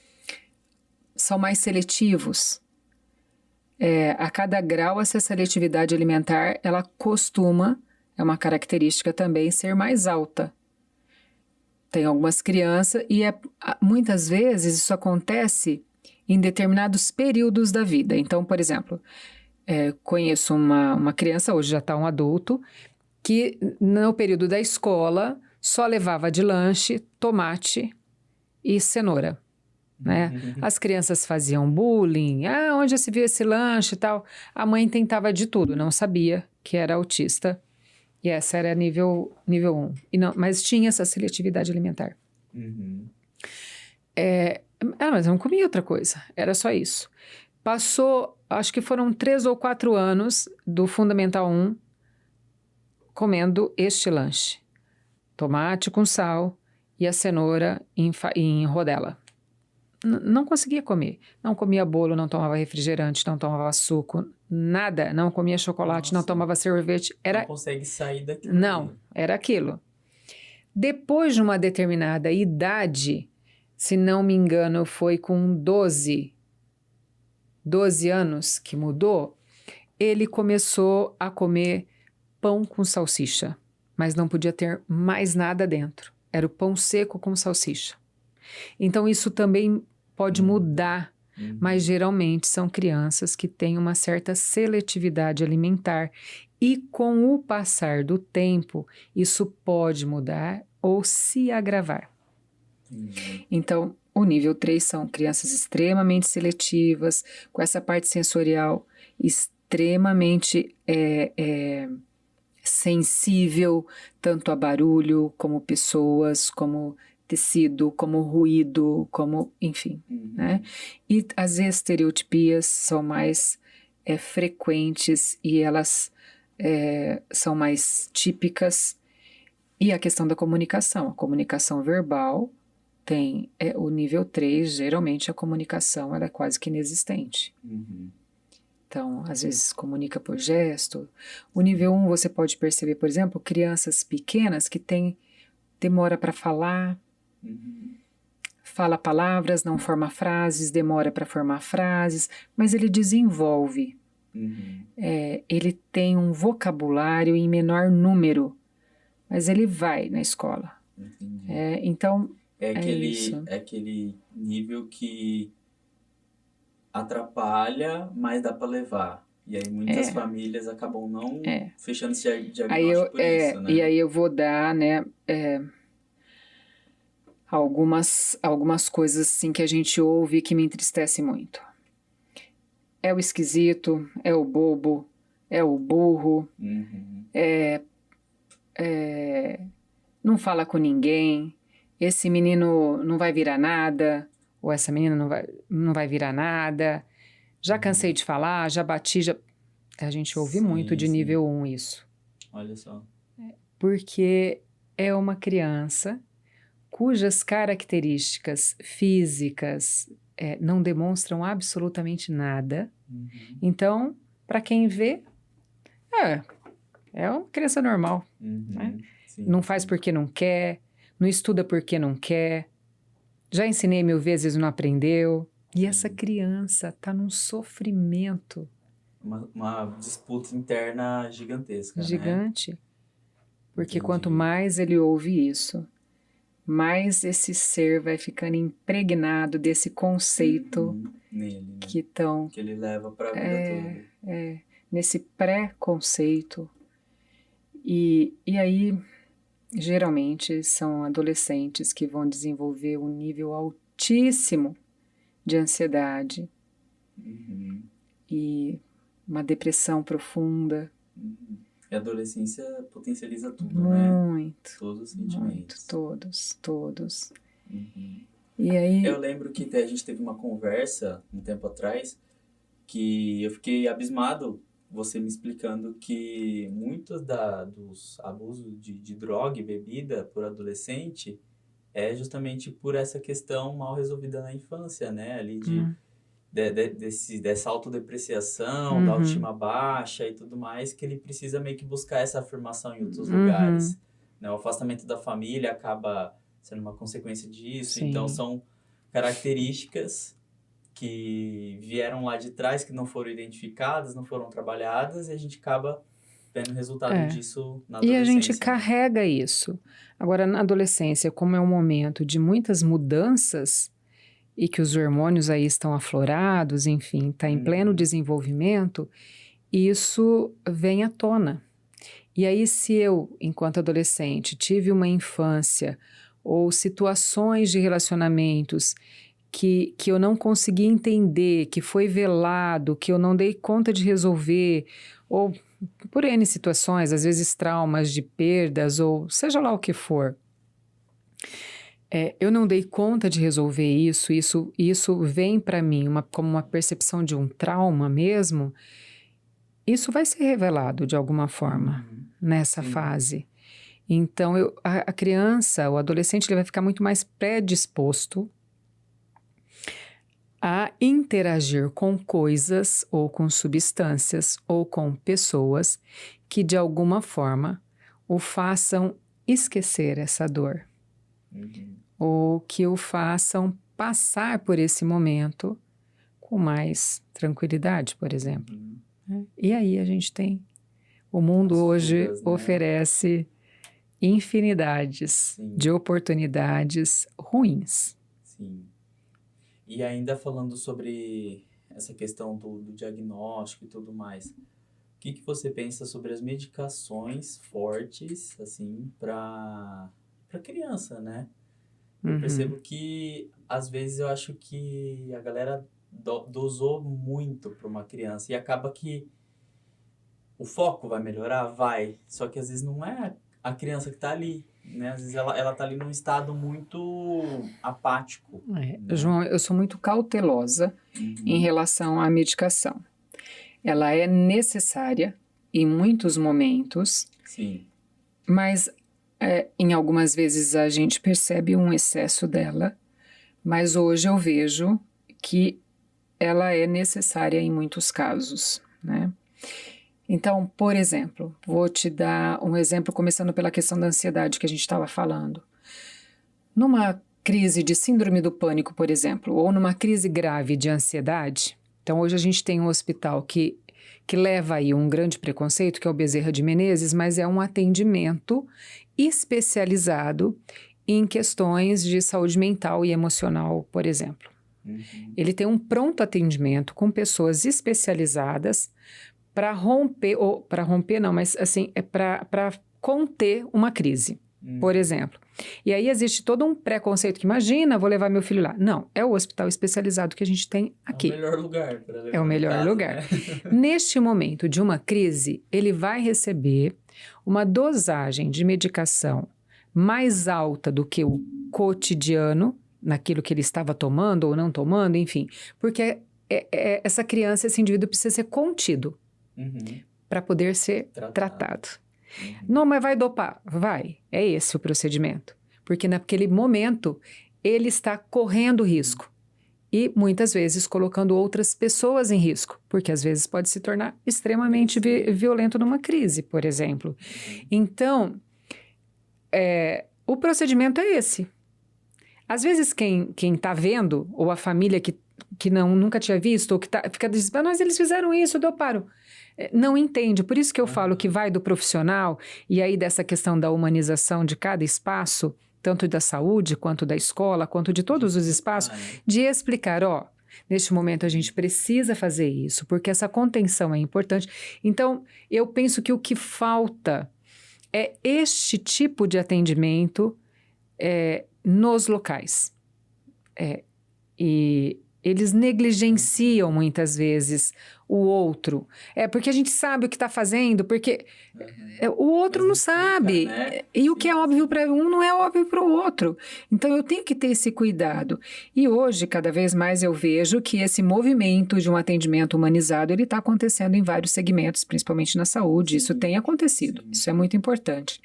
São mais seletivos. A cada grau, essa seletividade alimentar, ela costuma, é uma característica também, ser mais alta. Tem algumas crianças, e muitas vezes isso acontece em determinados períodos da vida. Então, por exemplo, conheço uma criança, hoje já está um adulto, que no período da escola só levava de lanche tomate e cenoura. Né? As crianças faziam bullying, onde já se viu esse lanche e tal. A mãe tentava de tudo, não sabia que era autista. E essa era nível 1. Mas tinha essa seletividade alimentar. Mas eu não comia outra coisa, era só isso. Passou, acho que foram 3 ou 4 anos do Fundamental 1 comendo este lanche. Tomate com sal e a cenoura em rodela. Não conseguia comer. Não comia bolo, não tomava refrigerante, não tomava suco, nada. Não comia chocolate, não Nossa. tomava sorvete. Não consegue sair daquilo. Não, era aquilo. Depois de uma determinada idade, se não me engano, foi com 12 anos que mudou, ele começou a comer pão com salsicha, mas não podia ter mais nada dentro. Era o pão seco com salsicha. Então isso também pode mudar, mas geralmente são crianças que têm uma certa seletividade alimentar e com o passar do tempo isso pode mudar ou se agravar. Então, o nível 3 são crianças extremamente seletivas, com essa parte sensorial extremamente sensível, tanto a barulho, como pessoas, como tecido, como ruído, como, enfim, né? E as estereotipias são mais frequentes e elas são mais típicas. E a questão da comunicação, a comunicação verbal tem o nível 3, geralmente a comunicação ela é quase que inexistente. Então, às vezes comunica por gesto. O nível 1 você pode perceber, por exemplo, crianças pequenas que demora para falar, fala palavras, não forma frases, demora para formar frases, mas ele desenvolve. Ele tem um vocabulário em menor número, mas ele vai na escola. Então, é aquele nível que atrapalha, mas dá para levar. E aí muitas famílias acabam não fechando esse diagnóstico por isso, né? E aí eu vou dar, né, algumas coisas assim que a gente ouve que me entristece muito. É o esquisito, é o bobo, é o burro, não fala com ninguém, esse menino não vai virar nada, ou essa menina não vai virar nada, já cansei de falar, já bati, a gente ouve muito de nível 1 isso. Olha só. Porque é uma criança cujas características físicas não demonstram absolutamente nada. Então, para quem vê, é uma criança normal. Né? Não faz porque não quer, não estuda porque não quer, já ensinei 1000 vezes e não aprendeu. E essa criança está num sofrimento. Uma disputa interna gigantesca, Gigante. Né? Porque Entendi. Quanto mais ele ouve isso, mais esse ser vai ficando impregnado desse conceito nele, né? que ele leva para a vida toda. Nesse pré-conceito. E aí, geralmente, são adolescentes que vão desenvolver um nível altíssimo de ansiedade e uma depressão profunda. E a adolescência potencializa tudo, muito, né? Todos os sentimentos. Todos. E aí... Eu lembro que a gente teve uma conversa um tempo atrás que eu fiquei abismado, você me explicando que muitos dos abusos de droga e bebida por adolescente é justamente por essa questão mal resolvida na infância, né? Ali dessa autodepreciação, da autoestima baixa e tudo mais, que ele precisa meio que buscar essa afirmação em outros lugares. Né? O afastamento da família acaba sendo uma consequência disso. Sim. Então, são características que vieram lá de trás, que não foram identificadas, não foram trabalhadas, e a gente acaba vendo o resultado disso na adolescência. E a gente carrega isso. Agora, na adolescência, como é um momento de muitas mudanças e que os hormônios aí estão aflorados, enfim, está em pleno desenvolvimento, isso vem à tona. E aí, se eu, enquanto adolescente, tive uma infância ou situações de relacionamentos que eu não consegui entender, que foi velado, que eu não dei conta de resolver, ou por N situações, às vezes traumas de perdas, ou seja lá o que for, Eu não dei conta de resolver isso vem para mim como uma percepção de um trauma mesmo, isso vai ser revelado de alguma forma nessa Sim. fase. Então, a criança, o adolescente, ele vai ficar muito mais predisposto a interagir com coisas ou com substâncias ou com pessoas que de alguma forma o façam esquecer essa dor ou que o façam passar por esse momento com mais tranquilidade, por exemplo. E aí a gente tem... O mundo As hoje fugas, né? oferece infinidades Sim. de oportunidades ruins. Sim. E ainda falando sobre essa questão do diagnóstico e tudo mais, o que você pensa sobre as medicações fortes, assim, para criança, né? Eu percebo que, às vezes, eu acho que a galera dosou muito para uma criança e acaba que o foco vai melhorar? Vai. Só que, às vezes, não é a criança que tá ali, né? Às vezes ela tá ali num estado muito apático. Né? João, eu sou muito cautelosa em relação à medicação. Ela é necessária em muitos momentos, Sim. mas em algumas vezes a gente percebe um excesso dela, mas hoje eu vejo que ela é necessária em muitos casos, né? Então, por exemplo, vou te dar um exemplo começando pela questão da ansiedade que a gente estava falando. Numa crise de síndrome do pânico, por exemplo, ou numa crise grave de ansiedade, então hoje a gente tem um hospital que leva aí um grande preconceito, que é o Bezerra de Menezes, mas é um atendimento especializado em questões de saúde mental e emocional, por exemplo. Ele tem um pronto atendimento com pessoas especializadas para romper não, mas assim, para conter uma crise, por exemplo. E aí existe todo um preconceito que imagina, vou levar meu filho lá. Não, é o hospital especializado que a gente tem aqui. É o melhor lugar para levar. É o melhor caso, lugar. Né? Neste momento de uma crise, ele vai receber uma dosagem de medicação mais alta do que o cotidiano, naquilo que ele estava tomando ou não tomando, enfim, porque essa criança, esse indivíduo precisa ser contido para poder ser tratado. Não, mas vai dopar? Vai. É esse o procedimento. Porque naquele momento ele está correndo risco. E muitas vezes colocando outras pessoas em risco. Porque às vezes pode se tornar extremamente violento numa crise, por exemplo. Então, o procedimento é esse. Às vezes quem está vendo, ou a família que nunca tinha visto, ou que fica dizendo, mas eles fizeram isso, doparam. Não entende. Por isso que eu falo que vai do profissional, e aí dessa questão da humanização de cada espaço, tanto da saúde, quanto da escola, quanto de todos os espaços, de explicar, neste momento a gente precisa fazer isso, porque essa contenção é importante. Então, eu penso que o que falta é este tipo de atendimento nos locais. E eles negligenciam muitas vezes o outro. Porque a gente sabe o que está fazendo, porque o outro não sabe. Né? E o que é óbvio para um não é óbvio para o outro. Então eu tenho que ter esse cuidado. E hoje, cada vez mais, eu vejo que esse movimento de um atendimento humanizado, ele está acontecendo em vários segmentos, principalmente na saúde. Isso tem acontecido. Isso é muito importante.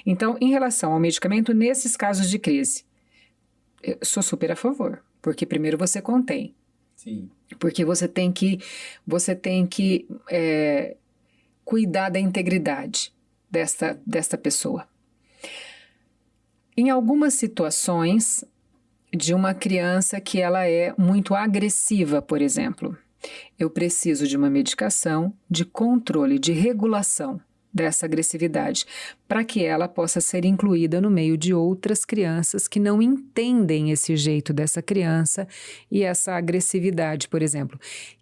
Então, em relação ao medicamento, nesses casos de crise, eu sou super a favor. Porque primeiro você contém. Sim. Porque você tem que cuidar da integridade desta pessoa. Em algumas situações de uma criança que ela é muito agressiva, por exemplo, eu preciso de uma medicação de controle, de regulação dessa agressividade, para que ela possa ser incluída no meio de outras crianças que não entendem esse jeito dessa criança e essa agressividade, por exemplo,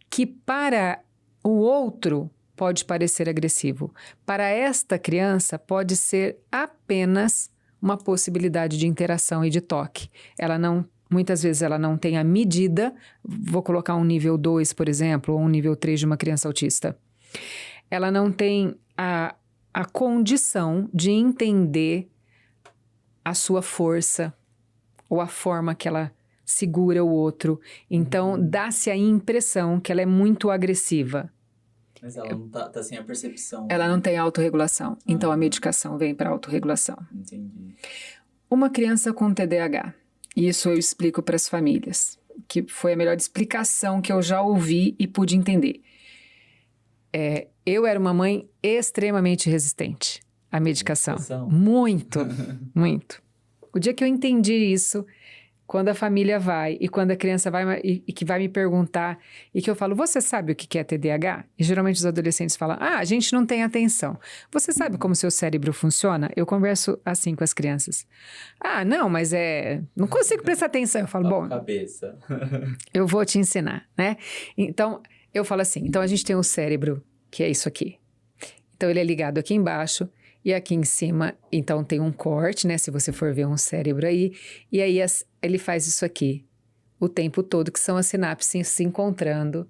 que para o outro pode parecer agressivo. Para esta criança pode ser apenas uma possibilidade de interação e de toque. Muitas vezes ela não tem a medida, vou colocar um nível 2, por exemplo, ou um nível 3 de uma criança autista. Ela não tem a condição de entender a sua força ou a forma que ela segura o outro. Então, dá-se a impressão que ela é muito agressiva. Mas ela não tá sem a percepção. Ela não tem autorregulação. Então, a medicação vem para autorregulação. Entendi. Uma criança com TDAH, e isso eu explico para as famílias, que foi a melhor explicação que eu já ouvi e pude entender. Eu era uma mãe extremamente resistente à medicação. Muito, muito. O dia que eu entendi isso, quando a família vai e quando a criança vai e que vai me perguntar e que eu falo, você sabe o que é TDAH? E geralmente os adolescentes falam, a gente não tem atenção. Você sabe como seu cérebro funciona? Eu converso assim com as crianças. Não, mas não consigo prestar atenção. Eu falo, bom, cabeça. Eu vou te ensinar, né? Então, eu falo assim, então a gente tem um cérebro, que é isso aqui. Então, ele é ligado aqui embaixo e aqui em cima, então tem um corte, né? Se você for ver um cérebro aí. E aí, ele faz isso aqui o tempo todo, que são as sinapses se encontrando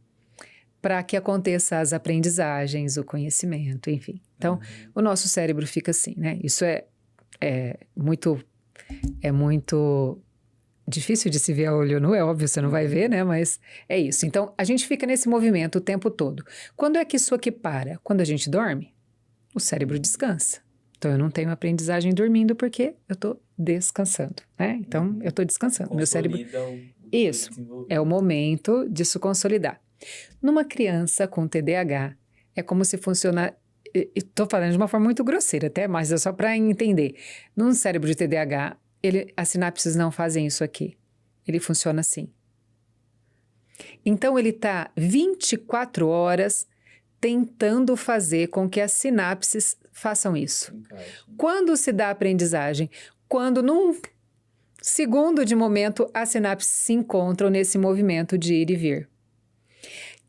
para que aconteça as aprendizagens, o conhecimento, enfim. Então, o nosso cérebro fica assim, né? Isso é muito difícil de se ver a olho nu, é óbvio, você não vai ver, né? Mas é isso. Então, a gente fica nesse movimento o tempo todo. Quando é que isso aqui para? Quando a gente dorme, o cérebro descansa. Então, eu não tenho aprendizagem dormindo porque eu estou descansando, né? Então, eu estou descansando. Meu cérebro... Isso, é o momento disso consolidar. Numa criança com TDAH, é como se funciona... Estou falando de uma forma muito grosseira até, mas é só para entender. Num cérebro de TDAH, as sinapses não fazem isso aqui. Ele funciona assim. Então, ele está 24 horas tentando fazer com que as sinapses façam isso. Quando se dá aprendizagem? Quando, num segundo de momento, as sinapses se encontram nesse movimento de ir e vir.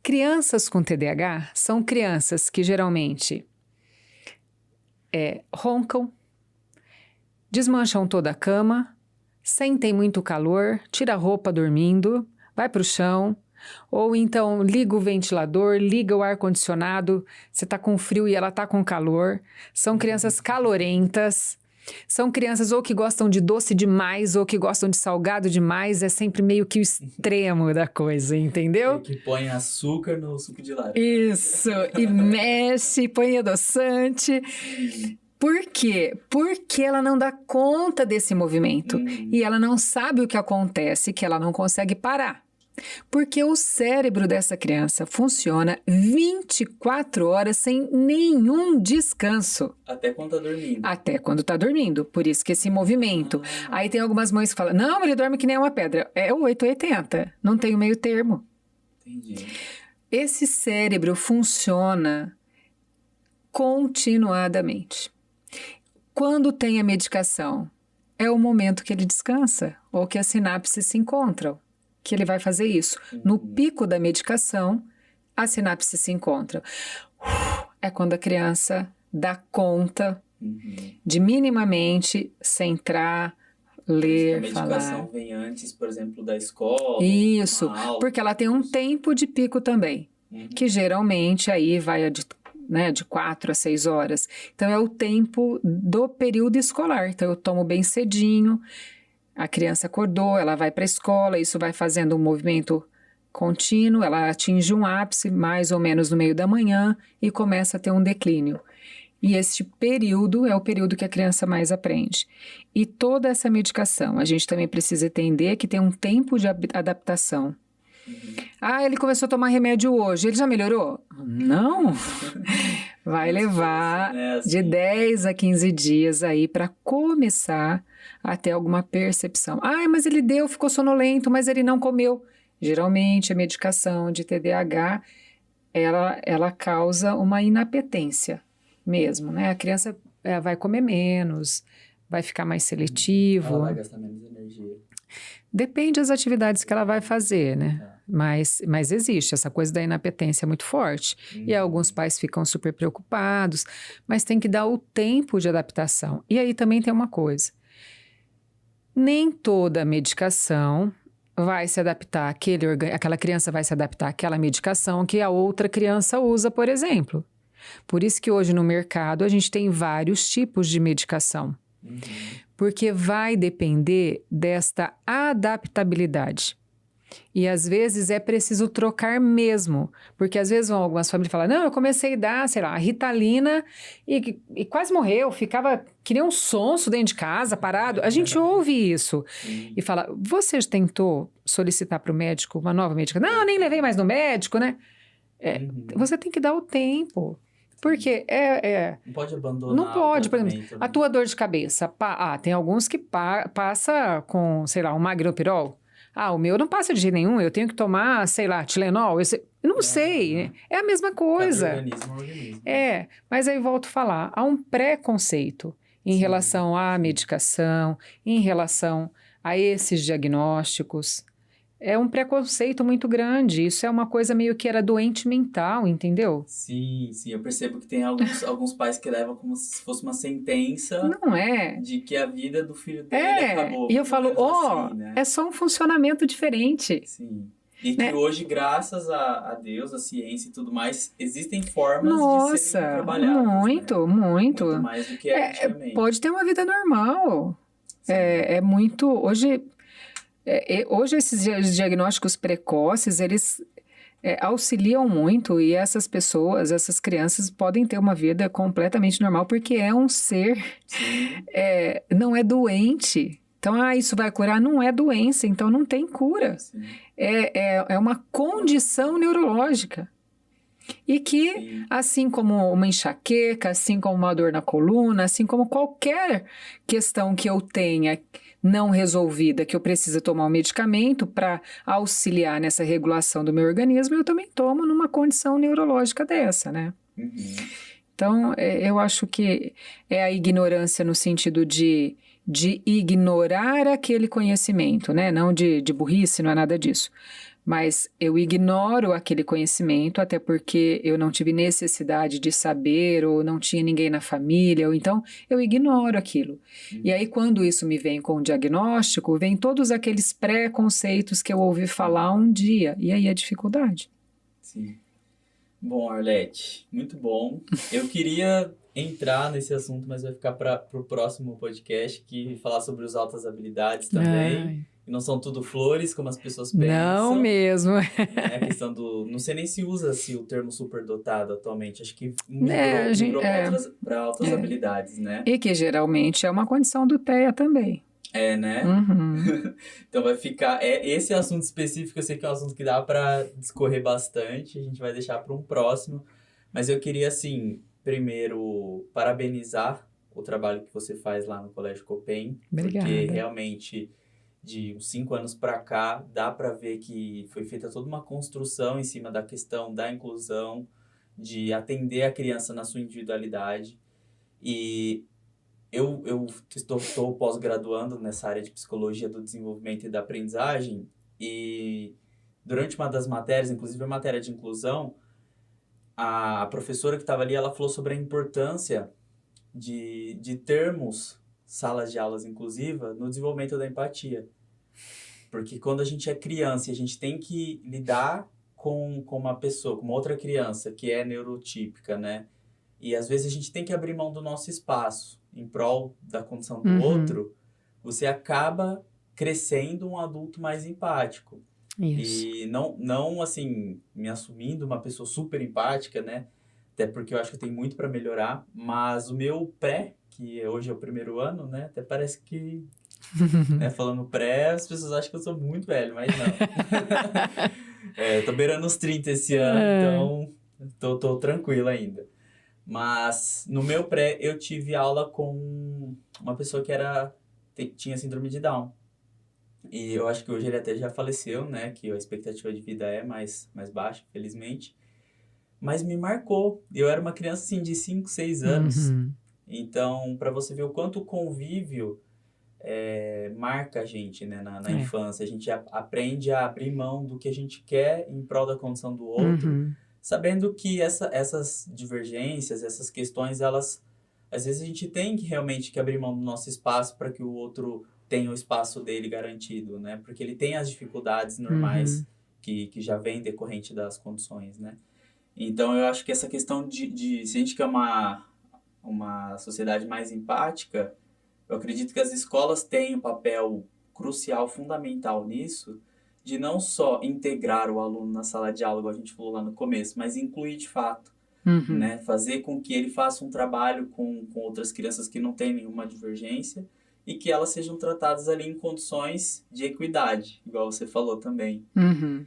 Crianças com TDAH são crianças que geralmente roncam, desmancham toda a cama, sentem muito calor, tira a roupa dormindo, vai para o chão, ou então liga o ventilador, liga o ar-condicionado, você está com frio e ela está com calor. São crianças calorentas, são crianças ou que gostam de doce demais ou que gostam de salgado demais, é sempre meio que o extremo da coisa, entendeu? Que põe açúcar no suco de laranja. Isso, e mexe, põe adoçante... Por quê? Porque ela não dá conta desse movimento e ela não sabe o que acontece, que ela não consegue parar. Porque o cérebro dessa criança funciona 24 horas sem nenhum descanso. Até quando tá dormindo. Até quando tá dormindo, por isso que esse movimento. Aí tem algumas mães que falam, não, ele dorme que nem uma pedra. É o 880, não tem o meio termo. Entendi. Esse cérebro funciona continuadamente. Quando tem a medicação, é o momento que ele descansa ou que as sinapses se encontram, que ele vai fazer isso. No pico da medicação, as sinapses se encontram. É quando a criança dá conta de minimamente centrar, ler, falar. A medicação vem antes, por exemplo, da escola. Isso, porque ela tem um tempo de pico também, que geralmente aí vai de 4 a 6 horas. Então, é o tempo do período escolar. Então, eu tomo bem cedinho, a criança acordou, ela vai para a escola, isso vai fazendo um movimento contínuo, ela atinge um ápice mais ou menos no meio da manhã e começa a ter um declínio. E este período é o período que a criança mais aprende. E toda essa medicação, a gente também precisa entender que tem um tempo de adaptação. Ele começou a tomar remédio hoje, ele já melhorou? Não! Vai levar de 10 a 15 dias aí para começar a ter alguma percepção. Mas ele ficou sonolento, mas ele não comeu. Geralmente a medicação de TDAH, ela causa uma inapetência mesmo, né? A criança vai comer menos, vai ficar mais seletivo. Ela vai gastar menos energia. Depende das atividades que ela vai fazer, né? Mas existe, essa coisa da inapetência é muito forte. E alguns pais ficam super preocupados, mas tem que dar o tempo de adaptação. E aí também tem uma coisa. Nem toda medicação vai se adaptar, aquela criança vai se adaptar àquela medicação que a outra criança usa, por exemplo. Por isso que hoje no mercado a gente tem vários tipos de medicação. porque vai depender desta adaptabilidade. E às vezes é preciso trocar mesmo, porque às vezes algumas famílias falam, não, eu comecei a dar, sei lá, a Ritalina e quase morreu, ficava que nem um sonso dentro de casa, parado. A gente ouve isso e fala, você já tentou solicitar para o médico uma nova medicação? Não, nem levei mais no médico, né? Você tem que dar o tempo. Porque não pode abandonar não pode, por exemplo, né? a tua dor de cabeça. Tem alguns que passa com, sei lá, um Magropirol. O meu não passa de jeito nenhum, eu tenho que tomar, sei lá, Tilenol. Eu não sei, é a mesma coisa. Cada organismo é um organismo. Mas aí volto a falar, há um preconceito em relação à medicação, em relação a esses diagnósticos. É um preconceito muito grande, isso é uma coisa meio que era doente mental, entendeu? Sim, eu percebo que tem alguns pais que levam como se fosse uma sentença Não é. de que a vida do filho dele acabou. E eu falo, assim, né? é só um funcionamento diferente. Sim. E que hoje, graças a Deus, a ciência e tudo mais, existem formas de serem trabalhadas. Muito. Muito mais do que antigamente. Pode ter uma vida normal. É muito... Hoje esses diagnósticos precoces, eles auxiliam muito e essas pessoas, essas crianças podem ter uma vida completamente normal porque é um ser, não é doente. Então, isso vai curar? Não é doença, então não tem cura. É uma condição neurológica. E que, assim como uma enxaqueca, assim como uma dor na coluna, assim como qualquer questão que eu tenha não resolvida, que eu preciso tomar um medicamento para auxiliar nessa regulação do meu organismo, eu também tomo numa condição neurológica dessa, né? Então, eu acho que é a ignorância no sentido de ignorar aquele conhecimento, né? Não de burrice, não é nada disso. Mas eu ignoro aquele conhecimento, até porque eu não tive necessidade de saber, ou não tinha ninguém na família, ou então eu ignoro aquilo. E aí, quando isso me vem com o diagnóstico, vem todos aqueles preconceitos que eu ouvi falar um dia, e aí a dificuldade. Sim. Bom, Arlete, muito bom. Eu queria entrar nesse assunto, mas vai ficar para o próximo podcast, que falar sobre os altas habilidades também. E não são tudo flores, como as pessoas pensam. Não mesmo. A questão do... Não sei nem se usa-se o termo superdotado atualmente. Acho que migrou para altas habilidades, né? E que geralmente é uma condição do TEA também. Né? Então vai ficar... esse assunto específico, eu sei que é um assunto que dá para discorrer bastante. A gente vai deixar para um próximo. Mas eu queria, assim, primeiro, parabenizar o trabalho que você faz lá no Colégio Copem. Obrigada. Porque realmente... de uns 5 anos para cá, dá para ver que foi feita toda uma construção em cima da questão da inclusão, de atender a criança na sua individualidade. E eu estou pós-graduando nessa área de psicologia do desenvolvimento e da aprendizagem, e durante uma das matérias, inclusive a matéria de inclusão, a professora que estava ali, ela falou sobre a importância de termos salas de aulas inclusivas no desenvolvimento da empatia. Porque quando a gente é criança e a gente tem que lidar com uma pessoa, com uma outra criança que é neurotípica, né? E às vezes a gente tem que abrir mão do nosso espaço em prol da condição do outro, você acaba crescendo um adulto mais empático. Isso. E não assim, me assumindo uma pessoa super empática, né? Até porque eu acho que eu tenho muito para melhorar, mas o meu pré, que hoje é o primeiro ano, né? Até parece que, falando pré, as pessoas acham que eu sou muito velho, mas não. Tô beirando os 30 esse ano, então tô tranquilo ainda. Mas no meu pré, eu tive aula com uma pessoa que tinha síndrome de Down. E eu acho que hoje ele até já faleceu, né? Que a expectativa de vida é mais baixa, felizmente. Mas me marcou. Eu era uma criança, assim, de 5, 6 anos. Então, para você ver o quanto o convívio marca a gente, né, na infância. A gente aprende a abrir mão do que a gente quer em prol da condição do outro, sabendo que essas divergências, essas questões, elas... Às vezes a gente tem que realmente abrir mão do nosso espaço para que o outro tenha o espaço dele garantido, né? Porque ele tem as dificuldades normais que já vêm decorrente das condições, né? Então, eu acho que essa questão se a gente quer uma sociedade mais empática, Eu acredito que as escolas têm um papel crucial, fundamental nisso, de não só integrar o aluno na sala de aula, igual a gente falou lá no começo, mas incluir de fato, Uhum. né? Fazer com que ele faça um trabalho com outras crianças que não têm nenhuma divergência e que elas sejam tratadas ali em condições de equidade, igual você falou também. Uhum.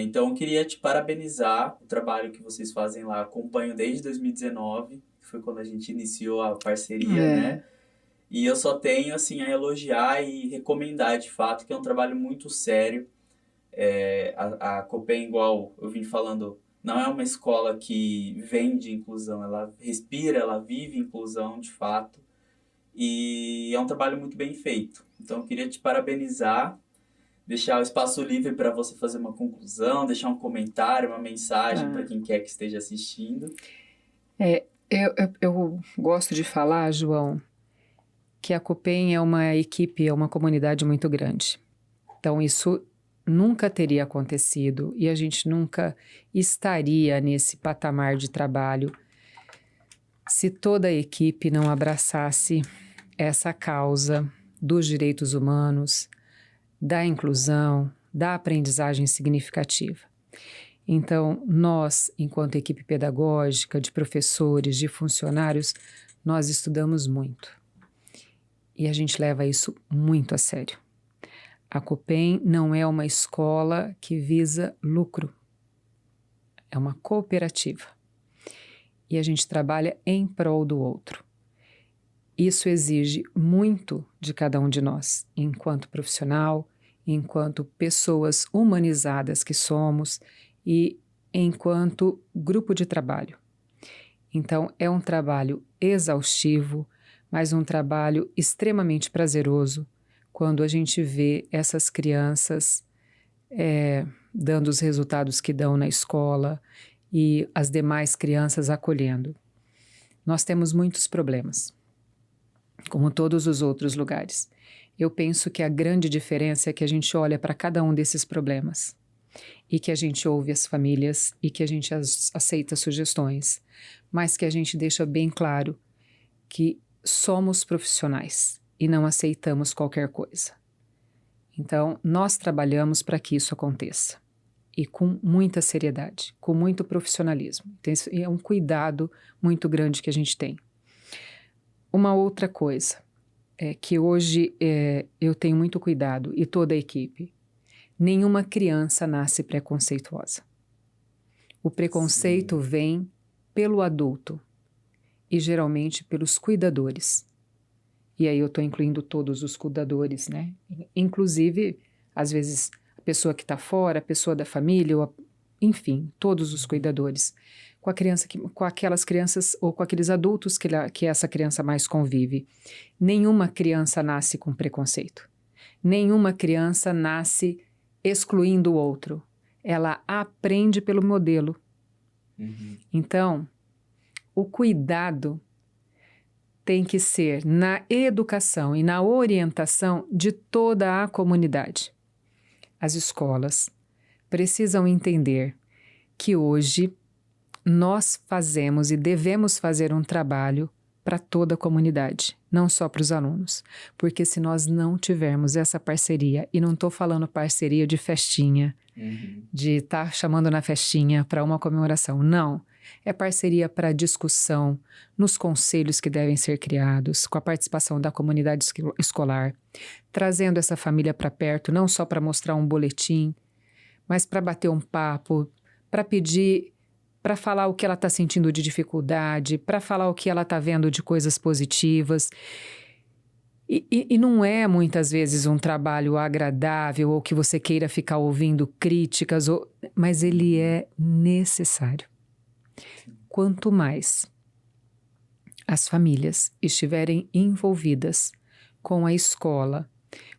Então, eu queria te parabenizar o trabalho que vocês fazem lá. Acompanho desde 2019, que foi quando a gente iniciou a parceria, É, né? E eu só tenho, assim, a elogiar e recomendar, de fato, que é um trabalho muito sério. A Copen, igual eu vim falando, não é uma escola que vende inclusão, ela respira, ela vive inclusão, de fato. E é um trabalho muito bem feito. Então, eu queria te parabenizar, deixar o espaço livre para você fazer uma conclusão, deixar um comentário, uma mensagem para tá. quem quer que esteja assistindo. Eu gosto de falar, João, que a Copen é uma equipe, é uma comunidade muito grande. Então, isso nunca teria acontecido e a gente nunca estaria nesse patamar de trabalho se toda a equipe não abraçasse essa causa dos direitos humanos, da inclusão, da aprendizagem significativa. Então, nós, enquanto equipe pedagógica, de professores, de funcionários, nós estudamos muito. E a gente leva isso muito a sério. A Copen não é uma escola que visa lucro, é uma cooperativa. E a gente trabalha em prol do outro. Isso exige muito de cada um de nós, enquanto profissional, enquanto pessoas humanizadas que somos e enquanto grupo de trabalho. Então, é um trabalho exaustivo, mas um trabalho extremamente prazeroso quando a gente vê essas crianças dando os resultados que dão na escola e as demais crianças acolhendo. Nós temos muitos problemas, como todos os outros lugares. Eu penso que a grande diferença é que a gente olha para cada um desses problemas e que a gente ouve as famílias e que a gente aceita sugestões, mas que a gente deixa bem claro que somos profissionais e não aceitamos qualquer coisa. Então, nós trabalhamos para que isso aconteça e com muita seriedade, com muito profissionalismo. Então, é um cuidado muito grande que a gente tem. Uma outra coisa é que hoje eu tenho muito cuidado e toda a equipe. Nenhuma criança nasce preconceituosa. O preconceito Sim. vem pelo adulto e geralmente pelos cuidadores. E aí eu estou incluindo todos os cuidadores, né? Inclusive, às vezes, a pessoa que está fora, a pessoa da família, enfim, todos os cuidadores. Com a criança, com aquelas crianças ou com aqueles adultos que essa criança mais convive. Nenhuma criança nasce com preconceito. Nenhuma criança nasce excluindo o outro. Ela aprende pelo modelo. Uhum. Então, o cuidado tem que ser na educação e na orientação de toda a comunidade. As escolas precisam entender que hoje nós fazemos e devemos fazer um trabalho para toda a comunidade, não só para os alunos. Porque se nós não tivermos essa parceria, e não estou falando parceria de festinha, de estar chamando na festinha para uma comemoração, não. É parceria para discussão nos conselhos que devem ser criados, com a participação da comunidade escolar, trazendo essa família para perto, não só para mostrar um boletim, mas para bater um papo, para pedir, para falar o que ela está sentindo de dificuldade, para falar o que ela está vendo de coisas positivas. E não é muitas vezes um trabalho agradável ou que você queira ficar ouvindo críticas, mas ele é necessário. Quanto mais as famílias estiverem envolvidas com a escola,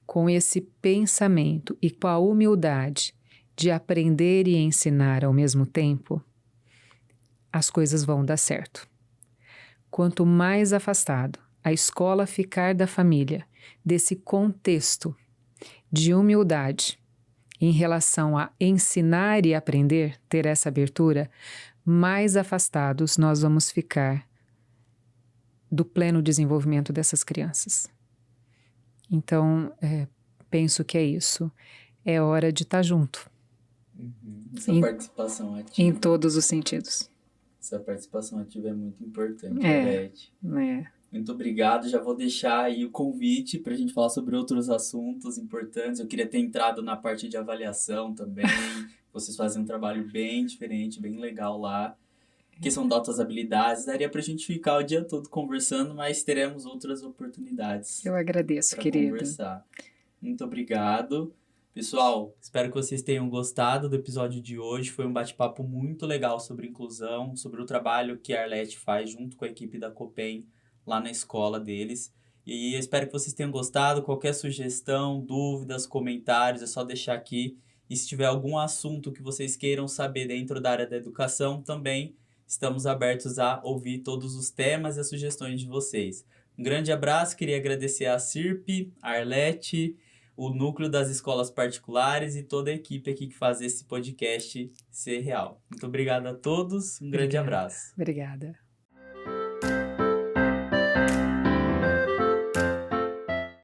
com esse pensamento e com a humildade de aprender e ensinar ao mesmo tempo, as coisas vão dar certo. Quanto mais afastado a escola ficar da família, desse contexto de humildade em relação a ensinar e aprender, ter essa abertura, mais afastados nós vamos ficar do pleno desenvolvimento dessas crianças. Então, penso que é isso. É hora de estar junto. Essa participação ativa. Em todos os sentidos. Essa participação ativa é muito importante, Beth. Muito obrigado. Já vou deixar aí o convite para a gente falar sobre outros assuntos importantes. Eu queria ter entrado na parte de avaliação também. Vocês fazem um trabalho bem diferente, bem legal lá. Questão de altas habilidades. Daria para a gente ficar o dia todo conversando, mas teremos outras oportunidades. Eu agradeço, querido. Conversar. Muito obrigado. Pessoal, espero que vocês tenham gostado do episódio de hoje. Foi um bate-papo muito legal sobre inclusão, sobre o trabalho que a Arlete faz junto com a equipe da Copem lá na escola deles. E eu espero que vocês tenham gostado. Qualquer sugestão, dúvidas, comentários, é só deixar aqui. E se tiver algum assunto que vocês queiram saber dentro da área da educação, também estamos abertos a ouvir todos os temas e as sugestões de vocês. Um grande abraço, queria agradecer a CIRP, a Arlete, o núcleo das escolas particulares e toda a equipe aqui que faz esse podcast ser real. Muito obrigado a todos, um grande abraço. Obrigada.